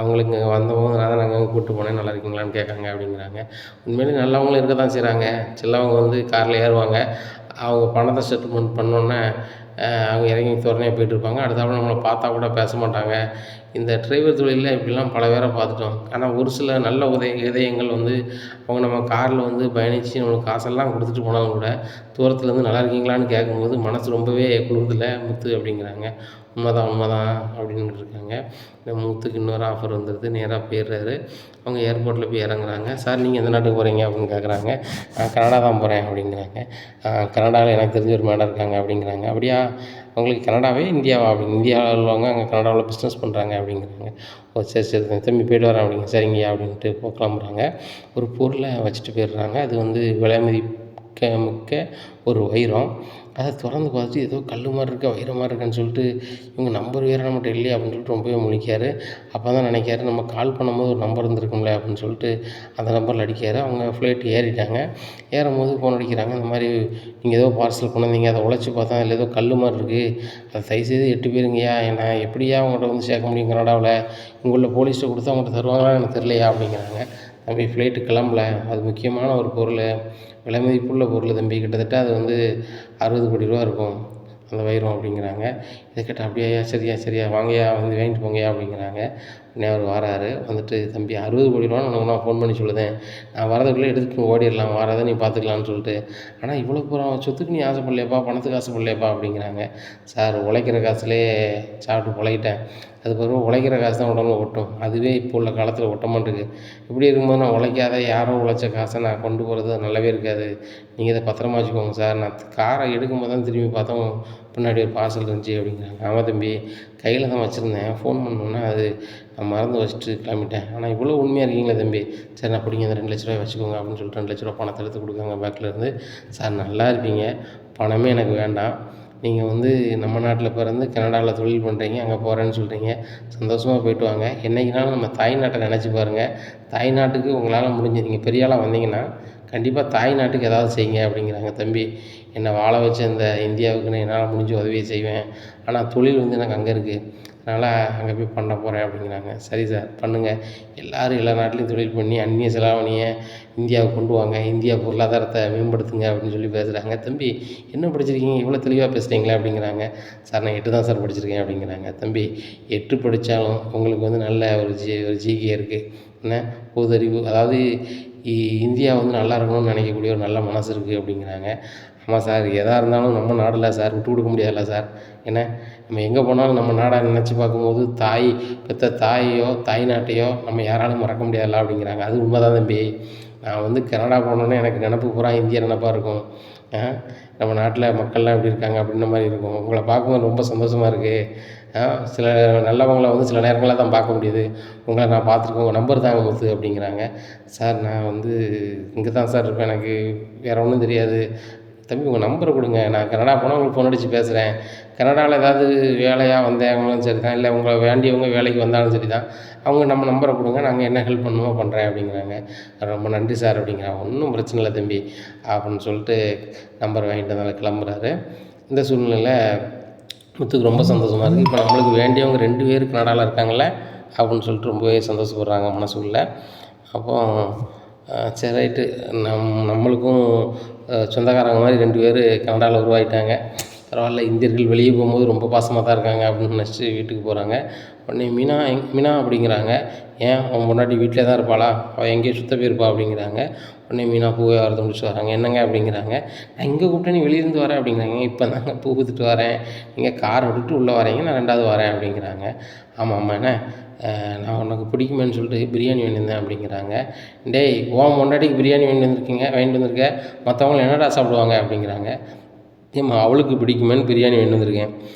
அவங்களுக்கு இங்கே வந்தவங்க நான் தான் நாங்கள் கூப்பிட்டு போனேன், நல்லா இருக்கீங்களான்னு கேட்காங்க அப்படிங்கிறாங்க. உண்மையிலே நல்லவங்களும் இருக்க தான் செய்கிறாங்க. சிலவங்க காரில் ஏறுவாங்க, அவங்க பணத்தை செட்டில்மெண்ட் பண்ணோன்னே அவங்க இறங்கி துறனையாக போயிட்டுருப்பாங்க. அடுத்தாப்புல நம்மளை பார்த்தா கூட பேச மாட்டாங்க. இந்த டிரைவர் தொழிலில் இப்படிலாம் பல பேரை பார்த்துட்டோம். ஆனால் ஒரு சில நல்ல இதயங்கள் அவங்க நம்ம காரில் பயணித்து நம்மளுக்கு காசெல்லாம் கொடுத்துட்டு போனாலும் கூட தூரத்துலேருந்து நல்லா இருக்கீங்களான்னு கேட்கும்போது மனசு ரொம்பவே குளிருதில்ல முத்து அப்படிங்கிறாங்க. உண்மைதான் அப்படின்ட்டு இருக்காங்க. இந்த முத்துக்கு இன்னொரு ஆஃபர் வந்துடுது. நேராக போயிடுறாரு. அவங்க ஏர்போர்ட்டில் போய் இறங்குறாங்க. சார் நீங்கள் எந்த நாட்டுக்கு போகிறீங்க அப்படின்னு கேட்குறாங்க. நான் கனடா தான் போகிறேன் அப்படிங்கிறாங்க. கனடாவில் எனக்கு தெரிஞ்ச ஒரு மேடம் இருக்காங்க அப்படிங்கிறாங்க. அப்படியா, அவங்களுக்கு கனடாவே இந்தியாவா அப்படின்னு. இந்தியாவில் உள்ளவங்க அங்கே கனடாவில் பிஸ்னஸ் பண்ணுறாங்க அப்படிங்கிறாங்க. ஓ சரி சரி தம்பி போய்ட்டு வரேன் அப்படிங்க. சரிங்கய்யா அப்படின்ட்டு கிளம்புறாங்க. ஒரு பொருளை வச்சுட்டு போயிடுறாங்க. அது விலை மிக்க ஒரு வைரம். அதை திறந்து பார்த்துட்டு ஏதோ கல் மாதிரி இருக்கா, வைரம் மாதிரி இருக்கான்னு சொல்லிட்டு இவங்க நம்பர் வேறு நம்மகிட்ட இல்லையா அப்படின்னு சொல்லிட்டு ரொம்பவே முழிக்காரு. அப்போ தான் நினைக்காரு, நம்ம கால் பண்ணும்போது ஒரு நம்பர் இருந்திருக்கும்ல அப்படின்னு சொல்லிட்டு அந்த நம்பரில் அடிக்காரு. அவங்க ஃப்ளைட் ஏறிட்டாங்க. ஏறும்போது ஃபோன் அடிக்கிறாங்க. இந்த மாதிரி நீங்கள் ஏதோ பார்சல் கொண்டு வந்தீங்க, அதை உழைச்சி பார்த்தா அதில் ஏதோ கல் மாதிரி இருக்குது, அதை தயவுசெய்து 8 பேருங்கய்யா, நான் எப்படியா உங்கள்கிட்ட சேர்க்க முடியும் கனடாவில், உங்களில் போலீஸ்ட்டை கொடுத்து அவங்கள்ட்ட தருவாங்களான்னு எனக்கு தெரியலையா அப்படிங்கிறாங்க. தம்பி ஃப்ளைட்டு கிளம்பல, அது முக்கியமான ஒரு பொருள், விலை மதிப்புள்ள பொருள் தம்பி, கிட்டத்தட்ட அது 60 கோடி ரூபா இருக்கும் அந்த வைரம் அப்படிங்கிறாங்க. இதை கேட்டால் அப்படியா, சரியா வாங்கய்யா வாங்கிட்டு போங்கய்யா அப்படிங்கிறாங்க. உடனே அவர் வராரு. தம்பி 60 கோடி ரூபான்னு உனக்கு நான் ஃபோன் பண்ணி சொல்லுதேன், நான் வரதுக்குள்ளே எடுத்துகிட்டு ஓடிடலாம், வரதை நீ பார்த்துக்கலான்னு சொல்லிட்டு, ஆனால் இவ்வளோ சொத்துக்கு நீ ஆசைப்படலையப்பா, பணத்துக்கு ஆசைப்படலையப்பா அப்படிங்கிறாங்க. சார் உழைக்கிற காசுலேயே சாப்பிட்டு பழகிட்டேன், அது பிறகு உழைக்கிற காசு தான் உடம்புல ஒட்டும், அதுவே இப்போ உள்ள காலத்தில் ஒட்ட மாட்டேங்குது. இப்படி இருக்கும்போது நான் உழைக்காத யாரோ உழைச்ச காசை நான் கொண்டு போகிறது நல்லாவே இருக்காது, நீங்கள் இதை பத்திரமா வச்சுக்கோங்க சார். நான் காரை எடுக்கும்போது தான் திரும்பி பார்த்தோம் பின்னாடி ஒரு பார்சல் இருந்துச்சு அப்படிங்கிறாங்க. ஆமாம் தம்பி, கையில் தான் வச்சுருந்தேன், ஃபோன் பண்ணோன்னே அது நான் மறந்து வச்சுட்டு கிளம்பிட்டேன், ஆனால் இவ்வளோ உண்மையாக இருக்கீங்களே தம்பி, சரி நான் பிடிங்க அந்த 2,00,000 வச்சுக்கோங்க அப்படின்னு சொல்லிட்டு 2,00,000 ரூபா பணத்தை எடுத்து கொடுக்காங்க பேக்கிலேருந்து. சார் நல்லா இருப்பீங்க, பணமே எனக்கு வேண்டாம், நீங்கள் நம்ம நாட்டில் பிறந்து கனடாவில் தொழில் பண்ணுறீங்க, அங்கே போகிறேன்னு சொல்கிறீங்க, சந்தோஷமாக போய்ட்டு வாங்க. என்றைக்குனாலும் நம்ம தாய் நாட்டை நினச்சி பாருங்கள். தாய் நாட்டுக்கு உங்களால் முடிஞ்சு நீங்கள் பெரிய ஆளாக வந்தீங்கன்னா கண்டிப்பாக தாய் நாட்டுக்கு ஏதாவது செய்யுங்க அப்படிங்கிறாங்க. தம்பி என்னை வாழ வச்ச இந்த இந்தியாவுக்கு நான் என்னால் முடிஞ்ச உதவியை செய்வேன், ஆனால் தொழில் எனக்கு அங்கே இருக்குது, அதனால் அங்கே போய் பண்ண போகிறேன் அப்படிங்கிறாங்க. சரி சார் பண்ணுங்கள், எல்லோரும் எல்லா நாட்டிலையும் தொழில் பண்ணி அந்நிய செலாவணியை இந்தியாவுக்கு கொண்டு வாங்க, இந்தியா பொருளாதாரத்தை மேம்படுத்துங்க அப்படின்னு சொல்லி பேசுகிறாங்க. தம்பி என்ன படிச்சிருக்கீங்க, இவ்வளோ தெளிவாக பேசுகிறீங்களே அப்படிங்கிறாங்க. சார் நான் 8 தான் சார் படிச்சிருக்கேன் அப்படிங்கிறாங்க. தம்பி 8 படித்தாலும் உங்களுக்கு நல்ல ஒரு ஜிகே இருக்குது, என்ன பொது அறிவு, அதாவது இந்தியா நல்லா இருக்கணும்னு நினைக்கக்கூடிய ஒரு நல்ல மனசு இருக்குது அப்படிங்கிறாங்க. ஆமாம் சார், எதாக இருந்தாலும் நம்ம நாடில் சார் விட்டு கொடுக்க முடியாதுல்ல சார், ஏன்னா நம்ம எங்கே போனாலும் நம்ம நாடை நினச்சி பார்க்கும்போது பெற்ற தாயையோ தாய் நாட்டையோ நம்ம யாராலும் மறக்க முடியாதுல்ல அப்படிங்கிறாங்க. அது உண்மை தான் தம்பி, நான் கனடா போனோன்னே எனக்கு நினப்பு பூரா இந்திய நினப்பாக இருக்கும், நம்ம நாட்டில் மக்கள்லாம் எப்படி இருக்காங்க அப்படின்ற மாதிரி இருக்கும். உங்களை பார்க்கும்போது ரொம்ப சந்தோஷமாக இருக்குது, சில நல்லவங்களை சில நேரங்களில் தான் பார்க்க முடியுது, உங்களை நான் பார்த்துருக்கேன், உங்கள் நம்பர் தாங்க முத்து அப்படிங்கிறாங்க. சார் நான் இங்கே தான் சார் இருப்பேன், எனக்கு வேறு ஒன்றும் தெரியாது, தம்பி உங்கள் நம்பரை கொடுங்க, நான் கனடா போனால் உங்களுக்கு ஃபோன் அடித்து பேசுகிறேன், கனடாவில் ஏதாவது வேலையாக வந்தாங்களும் சரி தான், இல்லை உங்களை வேண்டியவங்க வேலைக்கு வந்தாலும் சரி தான், அவங்க நம்ம நம்பரை கொடுங்க, நாங்கள் என்ன ஹெல்ப் பண்ணுமோ பண்ணுறேன் அப்படிங்கிறாங்க. ரொம்ப நன்றி சார் அப்படிங்கிறாங்க. ஒன்றும் பிரச்சனை இல்லை தம்பி அப்படின்னு சொல்லிட்டு நம்பர் வாங்கிட்டு வந்தாலும் கிளம்புறாரு. இந்த சூழ்நிலையில் முத்துக்கு ரொம்ப சந்தோஷமாக இருக்குது. இப்போ நம்மளுக்கு வேண்டியவங்க 2 பேர் கனடாவில் இருக்காங்களே அப்படின்னு சொல்லிட்டு ரொம்பவே சந்தோஷப்படுறாங்க மனசுக்குள்ள. அப்போ சரி ரைட்டு, நம்மளுக்கும் சொந்தக்காரங்க மாதிரி 2 பேர் கனடாவில் உருவாகிட்டாங்க. பரவாயில்ல, இந்தியர்கள் வெளியே போகும்போது ரொம்ப பாசமாக தான் இருக்காங்க அப்படின்னு நினச்சிட்டு வீட்டுக்கு போகிறாங்க. உடனே மீனா அப்படிங்கிறாங்க. ஏன் உன் பொண்டாட்டி வீட்டிலே தான் இருப்பாளா? அவள் எங்கேயோ சுத்த போயிருப்பா அப்படிங்கிறாங்க. உடனே மீனா பூ வியாபாரத்தை முடிச்சுட்டு வராங்க. என்னங்க அப்படிங்கிறாங்க. நான் இங்கே கூப்பிட்டேன், நீ வெளியிருந்து வரேன் அப்படிங்கிறாங்க. இப்போ தாங்க பூ விற்றுட்டு வரேன், நீங்கள் கார் விட்டுட்டு உள்ளே வரீங்க, நான் 2வது வரேன் அப்படிங்கிறாங்க. ஆமாம் என்ன நான் உனக்கு பிடிக்குமேன்னு சொல்லிட்டு பிரியாணி வாங்கியிருந்தேன் அப்படிங்கிறாங்க. டேய், உன் பொண்டாட்டிக்கு பிரியாணி வாங்கிட்டு வந்திருக்க, மற்றவங்களும் என்னடா சாப்பிடுவாங்க அப்படிங்கிறாங்க. ஏம்மா அவளுக்கு பிடிக்குமேன்னு பிரியாணி வாங்கிட்டு வந்திருக்கேன்,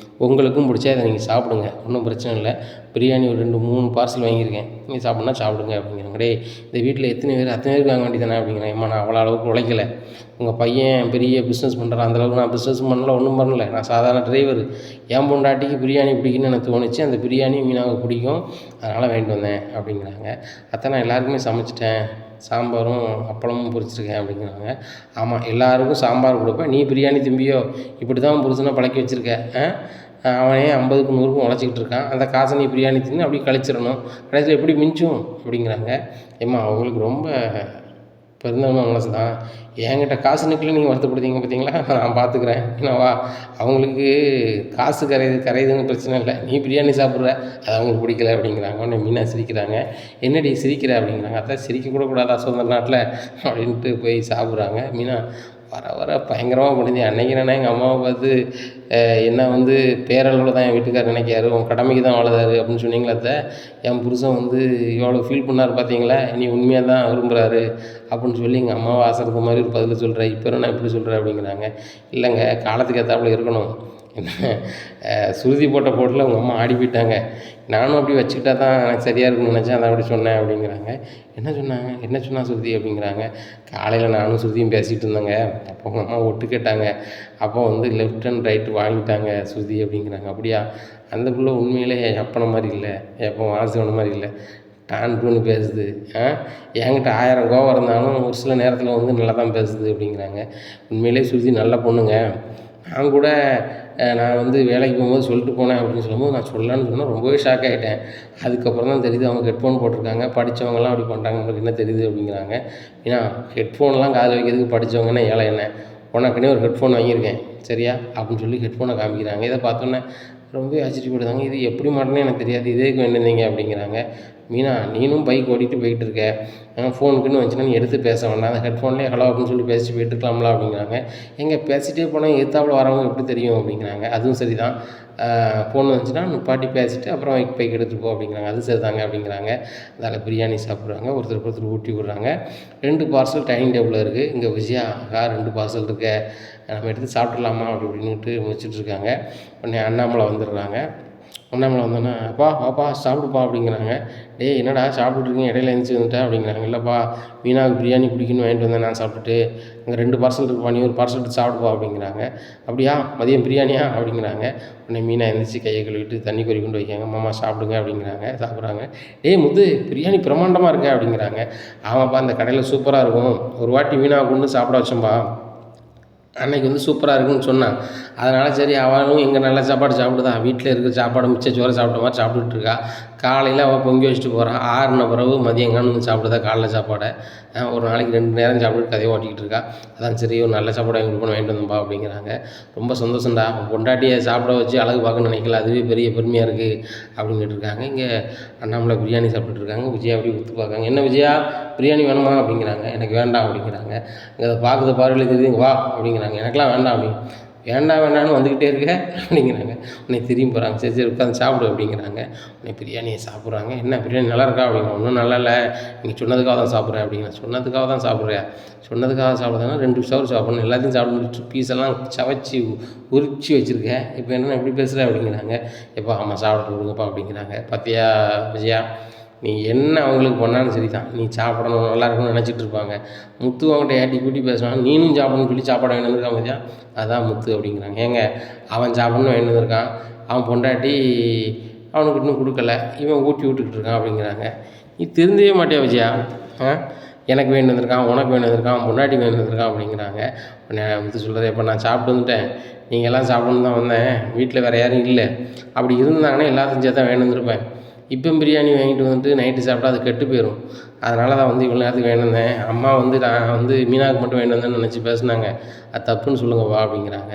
உங்களுக்கும் பிடிச்சா இதை நீங்கள் சாப்பிடுங்க, ஒன்றும் பிரச்சனை இல்லை, பிரியாணி ஒரு 2-3 பார்சல் வாங்கியிருக்கேன், நீங்கள் சாப்பிட்னா சாப்பிடுங்க அப்படிங்கிறாங்க. டேய், இந்த வீட்டில் எத்தனை பேர், அத்தனை பேருக்கு வாங்க வேண்டியதானே அப்படிங்கிறேன். ஏம்மா நான் அவ்வளோ அளவுக்கு உழைக்கலை, உங்கள் பையன் பெரிய பிஸ்னஸ் பண்ணுறான், அந்தளவுக்கு நான் பிஸ்னஸ் பண்ணல, ஒன்றும் பண்ணலை, நான் சாதாரண டிரைவர், என் பொண்டாட்டிக்கு பிரியாணி பிடிக்குன்னு எனக்கு தோணுச்சு, அந்த பிரியாணி மீனாவுக்கு பிடிக்கும், அதனால் வாங்கிட்டு வந்தேன் அப்படிங்கிறாங்க. அத்தை நான் எல்லாருக்குமே சமைச்சிட்டேன், சாம்பாரும் அப்பளமும் பொரிச்சிருக்கேன் அப்படிங்கிறாங்க. ஆமாம், எல்லாருக்கும் சாம்பார் கொடுப்பேன், நீ பிரியாணி திம்பியோ, இப்படி தான் புருஷனை பழக்கி வச்சுருக்க, அவனே 50க்கு 100க்கும் உழைச்சிக்கிட்டு இருக்கான், அந்த காசை நீ பிரியாணி தின்னு அப்படி கழிச்சிடணும், கடைசியில் எப்படி மிஞ்சும் அப்படிங்கிறாங்க. ஏம்மா அவங்களுக்கு ரொம்ப பெருந்தன்மை மனசு தான், என்கிட்ட காசு நிற்கல நீங்கள் வருத்தப்படுத்தீங்க பார்த்தீங்களா, நான் பார்த்துக்கிறேன் என்னவா, அவங்களுக்கு காசு கரையுதுன்னு பிரச்சனை இல்லை, நீ பிரியாணி சாப்பிட்ற அது அவங்களுக்கு பிடிக்கல அப்படிங்கிறாங்க. உடனே மீனா சிரிக்கிறாங்க. என்னடி சிரிக்கிற அப்படிங்கிறாங்க. அதான் சிரிக்கக்கூட கூடாதா சுதந்திர நாட்டில் அப்படின்ட்டு போய் சாப்பிட்றாங்க. மீனா வர வர பயங்கரமாக முடிஞ்சு. அன்றைக்கி என்னென்னா எங்கள் அம்மாவை பார்த்து என்ன பேரளவில் தான் என் வீட்டுக்காரர் நினைக்காரு, உன் கடமைக்கு தான் வாழுதாரு அப்படின்னு சொன்னீங்களா அத்தை, என் புருஷன் எவ்வளோ ஃபீல் பண்ணார் பார்த்தீங்களா, நீ உண்மையாக தான் விரும்புகிறாரு அப்படின்னு சொல்லி எங்கள் அம்மாவை ஆசைறது மாதிரி ஒரு பதில் சொல்கிறேன், இப்போ நான் எப்படி சொல்கிறேன் அப்படிங்கிறாங்க. இல்லைங்க, காலத்துக்கு ஏற்றாப்புல இருக்கணும், என்ன சுருதி போட்ட போட்டில் உங்கள் அம்மா ஆடி போயிட்டாங்க, நானும் அப்படி வச்சுக்கிட்டா தான் எனக்கு சரியாக இருக்குன்னு நினச்சேன், அதான் அப்படி சொன்னேன் அப்படிங்கிறாங்க. என்ன சொன்னா சுருதி அப்படிங்கிறாங்க. காலையில் நானும் சுருதியும் பேசிகிட்டு இருந்தேங்க, அப்போ உங்கள் அம்மா ஒட்டு கேட்டாங்க, அப்போ லெஃப்ட் அண்ட் ரைட்டு வாங்கிட்டாங்க சுருதி அப்படிங்கிறாங்க. அப்படியா, அந்த பிள்ளை உண்மையிலே எப்பனை மாதிரி இல்லை, எப்போ வாசிவன மாதிரி இல்லை, டான் டூன்னு பேசுது, என்கிட்ட 1000 கோவம் இருந்தாலும் ஒரு சில நேரத்தில் நல்லா தான் பேசுது அப்படிங்கிறாங்க. உண்மையிலே சுருதி நல்ல பொண்ணுங்க, நான் கூட நான் வேலைக்கு போகும்போது சொல்லிட்டு போனேன் அப்படின்னு சொல்லும்போது நான் சொல்லலான்னு சொன்னால் ரொம்பவே ஷாக் ஆகிட்டேன். அதுக்கப்புறம் தான் தெரியுது அவங்க ஹெட்ஃபோன் போட்டிருக்காங்க, படித்தவங்கலாம் அப்படி பண்ணுறாங்க, உங்களுக்கு என்ன தெரியுது அப்படிங்கிறாங்க. ஏன்னா ஹெட்ஃபோன்லாம் காதில் வைக்கிறதுக்கு படித்தவங்கன்னா ஏழை என்ன, உனக்குன்னே ஒரு ஹெட்ஃபோன் வாங்கியிருக்கேன் சரியா அப்படின்னு சொல்லி ஹெட்ஃபோனை காமிக்கிறாங்க. இதை பார்த்தோன்னே ரொம்பவே ஆச்சரியப்படுதாங்க. இது எப்படி மாட்டேன்னு எனக்கு தெரியாது, இதேக்கு வேண்டியிருந்தீங்க அப்படிங்கிறாங்க. மீனா நீனும் பைக் ஓட்டிகிட்டு போயிட்டு இருக்க, ஃபோனுக்குன்னு வந்துச்சுன்னா நீ எடுத்து பேச வேண்டாம், அந்த ஹெட்ஃபோன்லேயே ஹலோ அப்படின்னு சொல்லி பேசிட்டு போயிட்டுருக்கலாம்ல அப்படிங்கிறாங்க. எங்கே பேசிகிட்டே போனால் எதிர்த்தாப்புல வரவங்க எப்படி தெரியும் அப்படிங்கிறாங்க. அதுவும் சரி தான், ஃபோன் வந்துச்சுன்னா நிப்பாட்டி பேசிவிட்டு அப்புறம் பைக் எடுத்துகிட்டு போ அப்படிங்கிறாங்க. அது சரி தாங்க அப்படிங்கிறாங்க. அதில் பிரியாணி சாப்பிட்றாங்க, ஒருத்தர் ஊட்டி விட்றாங்க. 2 பார்சல் டைனிங் டேபிளில் இருக்குது. இங்கே விஜயா 2 பார்சல் இருக்க, நம்ம எடுத்து சாப்பிட்றலாமா அப்படி இப்படின்னுட்டு முடிச்சிட்ருக்காங்க. உடனே அண்ணாமலை வந்துடுறாங்க. அண்ணாமலை வந்தோன்னே அப்பா வாப்பா சாப்பிடுப்பா அப்படிங்கிறாங்க. டேய் என்னடா சாப்பிட்டுருக்கீங்க, இடையில எழுந்துச்சி வந்துட்டேன் அப்படிங்கிறாங்க. இல்லைப்பா மீனாவுக்கு பிரியாணி பிடிக்குன்னு வாங்கிட்டு வந்தேன், நான் சாப்பிட்டுட்டு, அங்கே 2 பார்சல் இருக்குப்பா, நீ ஒரு பார்சல் எடுத்து சாப்பிடுப்பா அப்படிங்கிறாங்க. அப்படியா, மதியம் பிரியாணியா அப்படிங்கிறாங்க. உடனே மீனா எழுந்திரிச்சி கையை கழுவிட்டு தண்ணி கொறி கொண்டு வைக்காங்க. மாமா சாப்பிடுங்க அப்படிங்கிறாங்க. சாப்பிட்றாங்க. டேய் முத்து, பிரியாணி பிரமாண்டமாக இருக்கே அப்படிங்கிறாங்க. ஆமாப்பா, இந்த கடையில் சூப்பராக இருக்கும், ஒரு வாட்டி மீனாவை கொண்டு சாப்பிட வச்சோம்பா, அன்றைக்கி சூப்பராக இருக்குன்னு சொன்னான், அதனால் சரி அவளும் இங்கே நல்ல சாப்பாடு சாப்பிடுதான், வீட்டில் இருக்கிற சாப்பாடு மிச்ச சோறு சாப்பிட்ட மாதிரி சாப்பிட்டுட்டு இருக்கா. காலையில் அவள் பொங்கி வச்சுட்டு போகிறான், 6 பிறகு மதியங்கானு சாப்பிடுதா காலைல சாப்பாடை, ஒரு நாளைக்கு 2 நேரம் சாப்பிட்டு கதையை ஓட்டிக்கிட்டு இருக்கா. அதான் சரி ஒரு நல்ல சாப்பாடு வாங்கி கொடுப்போம், வாங்கிட்டு வந்தோம்பா அப்படிங்கிறாங்க. ரொம்ப சந்தோஷம்டா, பொண்டாட்டியை சாப்பிட வச்சு அழகு பார்க்கணும்னு நினைக்கல, அதுவே பெரிய பெருமையாக இருக்குது அப்படின்னு இருக்காங்க. இங்கே அண்ணாமலை பிரியாணி சாப்பிட்டுட்டு இருக்காங்க. விஜயா அப்படி ஊற்றி பார்க்காங்க. என்ன விஜயா, பிரியாணி வேணுமா அப்படிங்கிறாங்க. எனக்கு வேண்டாம் அப்படிங்கிறாங்க. இங்கே அதை பார்க்குற பார்வையில் தெரியுது, இங்கே வா அப்படிங்கிறாங்க. எனக்கெலாம் வேண்டாம் அப்படின்னு. வேண்டான்னு வந்துக்கிட்டே இருக்க அப்படிங்கிறாங்க. உடனே திரும்பி போகிறாங்க. சரி உட்காந்து சாப்பிடு அப்படிங்கிறாங்க. உடனே பிரியாணியை சாப்பிட்றாங்க. என்ன பிரியாணி நல்லா இருக்கா அப்படிங்கிற. ஒன்றும் நல்லா இல்லை, நீங்கள் சொன்னதுக்காக தான் சாப்பிட்றேன் அப்படிங்கிற. சொன்னதுக்காக தான் சாப்பிட்றேன், சொன்னதுக்காக சாப்பிட்றதுனா 2 சவர் சாப்பிட்ணும், எல்லாத்தையும் சாப்பிட முடிச்சு பீஸெல்லாம் சவைச்சி உரிச்சு வச்சுருக்கேன், இப்போ என்ன எப்படி பேசுகிறேன் அப்படிங்கிறாங்க. எப்போ ஆமாம் சாப்பிட கொடுங்கப்பா அப்படிங்கிறாங்க. பார்த்தியா விஜயா, நீ என்ன அவங்களுக்கு பண்ணாலும் சரி தான், நீ சாப்பிடணும் நல்லா இருக்கணும்னு நினச்சிட்டு இருப்பாங்க. முத்து அவங்கள்ட்ட ஏட்டி கூட்டி பேசுவாங்க, நீனும் சாப்பிடணும்னு சொல்லி சாப்பாடு வாங்கிட்டு வந்திருக்கான் பார்த்தியா, அதான் முத்து அப்படிங்கிறாங்க. ஏங்க அவன் சாப்பிடணும்னு வாங்கிட்டு வந்திருக்கான், அவன் பொண்டாட்டி அவனுக்கு இன்னும் கொடுக்கல, இவன் ஊட்டி விட்டுக்கிட்டு இருக்கான் அப்படிங்கிறாங்க. நீ திருந்தவே மாட்டியா விஜயா, எனக்கு வேண்டி வந்திருக்கான், உனக்கு வேண்டி வந்திருக்கான், அவன் பொண்டாட்டி வேண்டி வந்திருக்கான் அப்படிங்கிறாங்க. உடனே முத்து சொல்கிறது, இப்போ நான் சாப்பிட்டு வந்துட்டேன், நீங்கள் எல்லாம் சாப்பிடணும் தான் வந்தேன், வீட்டில் வேறு யாரும் இல்லை, அப்படி இருந்தாங்கன்னா எல்லாத்தையும் சேர்த்து தான் வேண்டி வந்திருப்பேன், இப்போ பிரியாணி வாங்கிட்டு வந்துட்டு நைட்டு சாப்பிட்டா அது கெட்டு போயிடும். அதனால தான் வந்து இவ்வளோ நேரத்துக்கு வாங்கிட்டு வந்தேன். அம்மா வந்து நான் வந்து மீனாவுக்கு மட்டும் வாங்கிட்டு வந்தேன்னு நினச்சி பேசுனாங்க. அது தப்புன்னு சொல்லுங்கப்பா அப்படிங்கிறாங்க.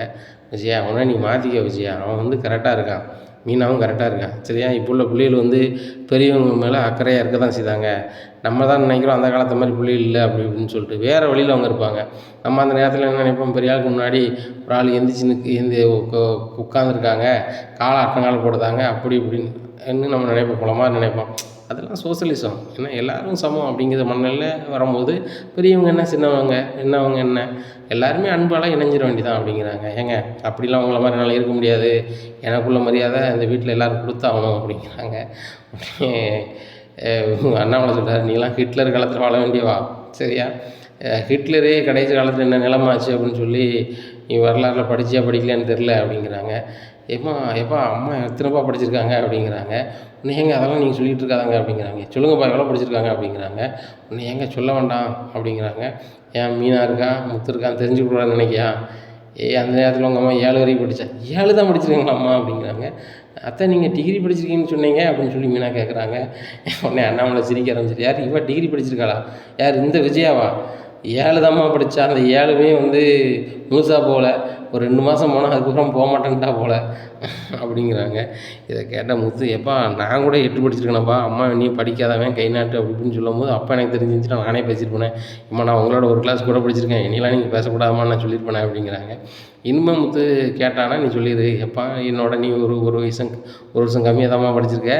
விஜயா அவனை நீ மாற்றிக்க விஜயா, அவன் வந்து கரெக்டாக இருக்கான், மீனாவும் கரெக்டாக இருக்கான் சரியா. இப்போ உள்ள பிள்ளைகள் வந்து பெரியவங்க மேலே அக்கறையாக இருக்க தான் செய்தாங்க. நம்ம தான் நினைக்கிறோம் அந்த காலத்து மாதிரி பிள்ளைகள் இல்லை அப்படி இப்படின்னு சொல்லிட்டு வேறு வழியில் அவங்க இருப்பாங்க. நம்ம அந்த நேரத்தில் என்ன நினைப்போம், பெரிய ஆளுக்கு முன்னாடி ஒரு ஆள் எந்திரிச்சு உட்காந்துருக்காங்க, காலை அட்டங்கால் போடுதாங்க அப்படி இப்படின்னு நம்ம நினைப்போம், குளமாக நினைப்போம். அதெல்லாம் சோசியலிசம். ஏன்னா எல்லோரும் சமம் அப்படிங்கிற மனநிலையில் வரும்போது பெரியவங்க என்ன சின்னவங்க என்னவங்க என்ன எல்லாருமே அன்பால் இணைஞ்சிட வேண்டியதான் அப்படிங்கிறாங்க. ஏங்க அப்படிலாம் உங்களை மாதிரி என்னால் இருக்க முடியாது, எனக்குள்ள மரியாதை இந்த வீட்டில் எல்லோரும் கொடுத்தாகணும் அப்படிங்கிறாங்க. அண்ணாமலை சொல்கிறார், நீலாம் ஹிட்லர் காலத்தில் வாழ வேண்டியவா சரியா. ஹிட்லரே கடைசி காலத்தில் என்ன நிலமாச்சு அப்படின்னு சொல்லி நீ வரலாறுல படிச்சியா படிக்கலையான்னு தெரில அப்படிங்கிறாங்க. எப்பா அம்மா எத்தனைப்பா படிச்சிருக்காங்க அப்படிங்கிறாங்க. உன்னை ஏங்க அதெல்லாம் நீங்கள் சொல்லிகிட்டு இருக்காதாங்க அப்படிங்கிறாங்க. சொல்லுங்கப்பா எவ்வளோ படிச்சிருக்காங்க அப்படிங்கிறாங்க. உன்னை ஏங்க சொல்ல வேண்டாம் அப்படிங்கிறாங்க. ஏன் மீனா இருக்கா முத்து இருக்கான்னு தெரிஞ்சுக்கூடாதுன்னு நினைக்கியா. அந்த நேரத்தில் உங்கள் அம்மா 7 வரைக்கும் படித்தா 7 தான் படிச்சிருக்காங்களா அம்மா அப்படிங்கிறாங்க. அத்தை நீங்கள் டிகிரி படிச்சிருக்கீங்கன்னு சொன்னீங்க அப்படின்னு சொல்லி மீனா கேட்குறாங்க. உடனே அண்ணாமலை சிரிக்க ஆரம்பிச்சிட்டு, யார் இவ டிகிரி படிச்சிருக்காளா, யார் இந்த விஜயாவா, 7 தாம்மா படித்தா, அந்த 7மே வந்து முழுசாக போகல, ஒரு 2 மாதம் போனால் அதுக்கப்புறம் போக மாட்டேன்ட்டா போல் அப்படிங்கிறாங்க. இதை கேட்ட முத்து, எப்பா நான் கூட 8 படிச்சிருக்கேனப்பா, அம்மா நீ படிக்காதவன் கை நாட்டு அப்படி இப்படின்னு சொல்லும்போது அப்போ எனக்கு தெரிஞ்சிருந்துச்சுன்னா நானே பேசியிருப்பேனே, அம்மா நான் உங்களோட ஒரு கிளாஸ் கூட படிச்சிருக்கேன், என்னெல்லாம் நீங்கள் பேசக்கூடாதுமா நான் சொல்லியிருப்பேனே அப்படிங்கிறாங்க. இனிமே முத்து கேட்டானா நீ சொல்லிடு, எப்பா என்னோட நீ ஒரு வருஷம் கம்மியாக தான்மா படிச்சிருக்க,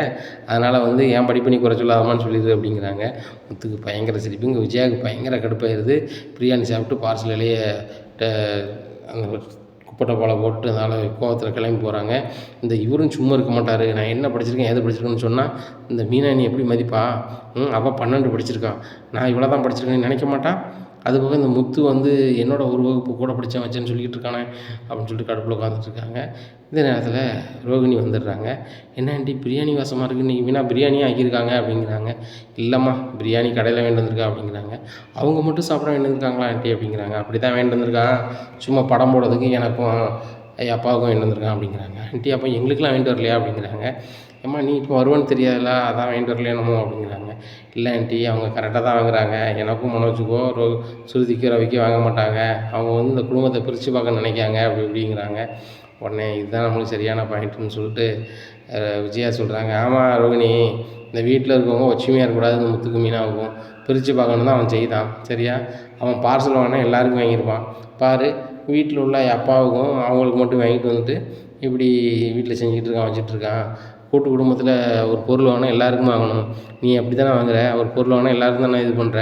அதனால் வந்து என் படிப்பு நீ குறை சொல்லாதமான்னு சொல்லிடு அப்படிங்கிறாங்க. முத்துக்கு பயங்கர சிரிப்பு. இங்கே விஜயாவுக்கு பயங்கர கடுப்பாயிருது. பிரியாணி சாப்பிட்டு பார்சல் இலைய அந்த குப்பை போல போட்டு அதனால் கோவத்தில் கிளம்பி போகிறாங்க. இந்த இவரும் சும்மா இருக்க மாட்டார். நான் என்ன படிச்சிருக்கேன் ஏது படிச்சிருக்கேன்னு சொன்னால் இந்த மீனா நீ எப்படி மதிப்பா, அவள் 12 படிச்சிருக்கான், நான் இவ்வளோ தான் படிச்சிருக்கேன்னு நினைக்க மாட்டான். அதுபோக இந்த முத்து வந்து என்னோட ஒரு வகுப்பு கூட படித்தேன் வச்சேன்னு சொல்லிக்கிட்டு இருக்கானே அப்படின்னு சொல்லிட்டு கடுப்பில் உட்காந்துட்ருக்காங்க. இந்த நேரத்தில் ரோகிணி வந்துடுறாங்க. என்ன ஆண்டி பிரியாணி வாசமாக இருக்குது, இன்றைக்கி வீணா பிரியாணியும் ஆக்கியிருக்காங்க அப்படிங்கிறாங்க. இல்லைம்மா பிரியாணி கடையில் வாங்கிட்டு வந்திருக்கா அப்படிங்கிறாங்க. அவங்க மட்டும் சாப்பிட வாங்கிட்டு வந்திருக்காங்களா ஆண்டி அப்படிங்கிறாங்க. அப்படி தான் வாங்கிட்டு வந்திருக்கான், சும்மா படம் போடுறதுக்கு எனக்கும் அப்பாவுக்கும் வாங்கிட்டு வந்திருக்கான் அப்படிங்கிறாங்க. ஆண்டி அப்போ எங்களுக்கெலாம் வாங்கிட்டு வரலையா அப்படிங்கிறாங்க. ஏம்மா நீ இப்போ வருவான்னு தெரியாதுல்ல அதான் வாங்கிட்டு வரலையானமோ அப்படிங்கிறாங்க. இல்லை ஆண்டி அவங்க கரெக்டாக தான் வாங்குறாங்க, எனக்கும் மனோஜுக்கோ சுருதிக்கோ ரவிக்கோ வாங்க மாட்டாங்க, அவங்க வந்து இந்த குடும்பத்தை பிரித்து பார்க்க நினைக்காங்க அப்படி இப்படிங்கிறாங்க. உடனே இதுதான் நம்மளுக்கு சரியான பாயிண்ட்டுன்னு சொல்லிட்டு விஜயா சொல்கிறாங்க. ஆமாம் ரோகிணி, இந்த வீட்டில் இருக்கவங்க ஒற்றுமையாக இருக்கக்கூடாது, இந்த முத்துக்கு மீனாகும் பிரித்து பார்க்கணும் தான் அவன் செய்தான் சரியா. அவன் பார்சல் வாங்கினா எல்லாருக்கும் வாங்கியிருப்பான் பாரு, வீட்டில் உள்ள அப்பாவுக்கும் அவங்களுக்கு மட்டும் வாங்கிட்டு வந்துட்டு இப்படி வீட்டில் செஞ்சுக்கிட்டு இருக்கான் வச்சிட்ருக்கான். கூட்டு குடும்பத்தில் ஒரு பொருள் வாங்கினா எல்லாருக்கும் வாங்கணும், நீ அப்படி தானே வாங்குற, ஒரு பொருள் வாங்கினா எல்லாருக்கும் தானே இது பண்ணுற.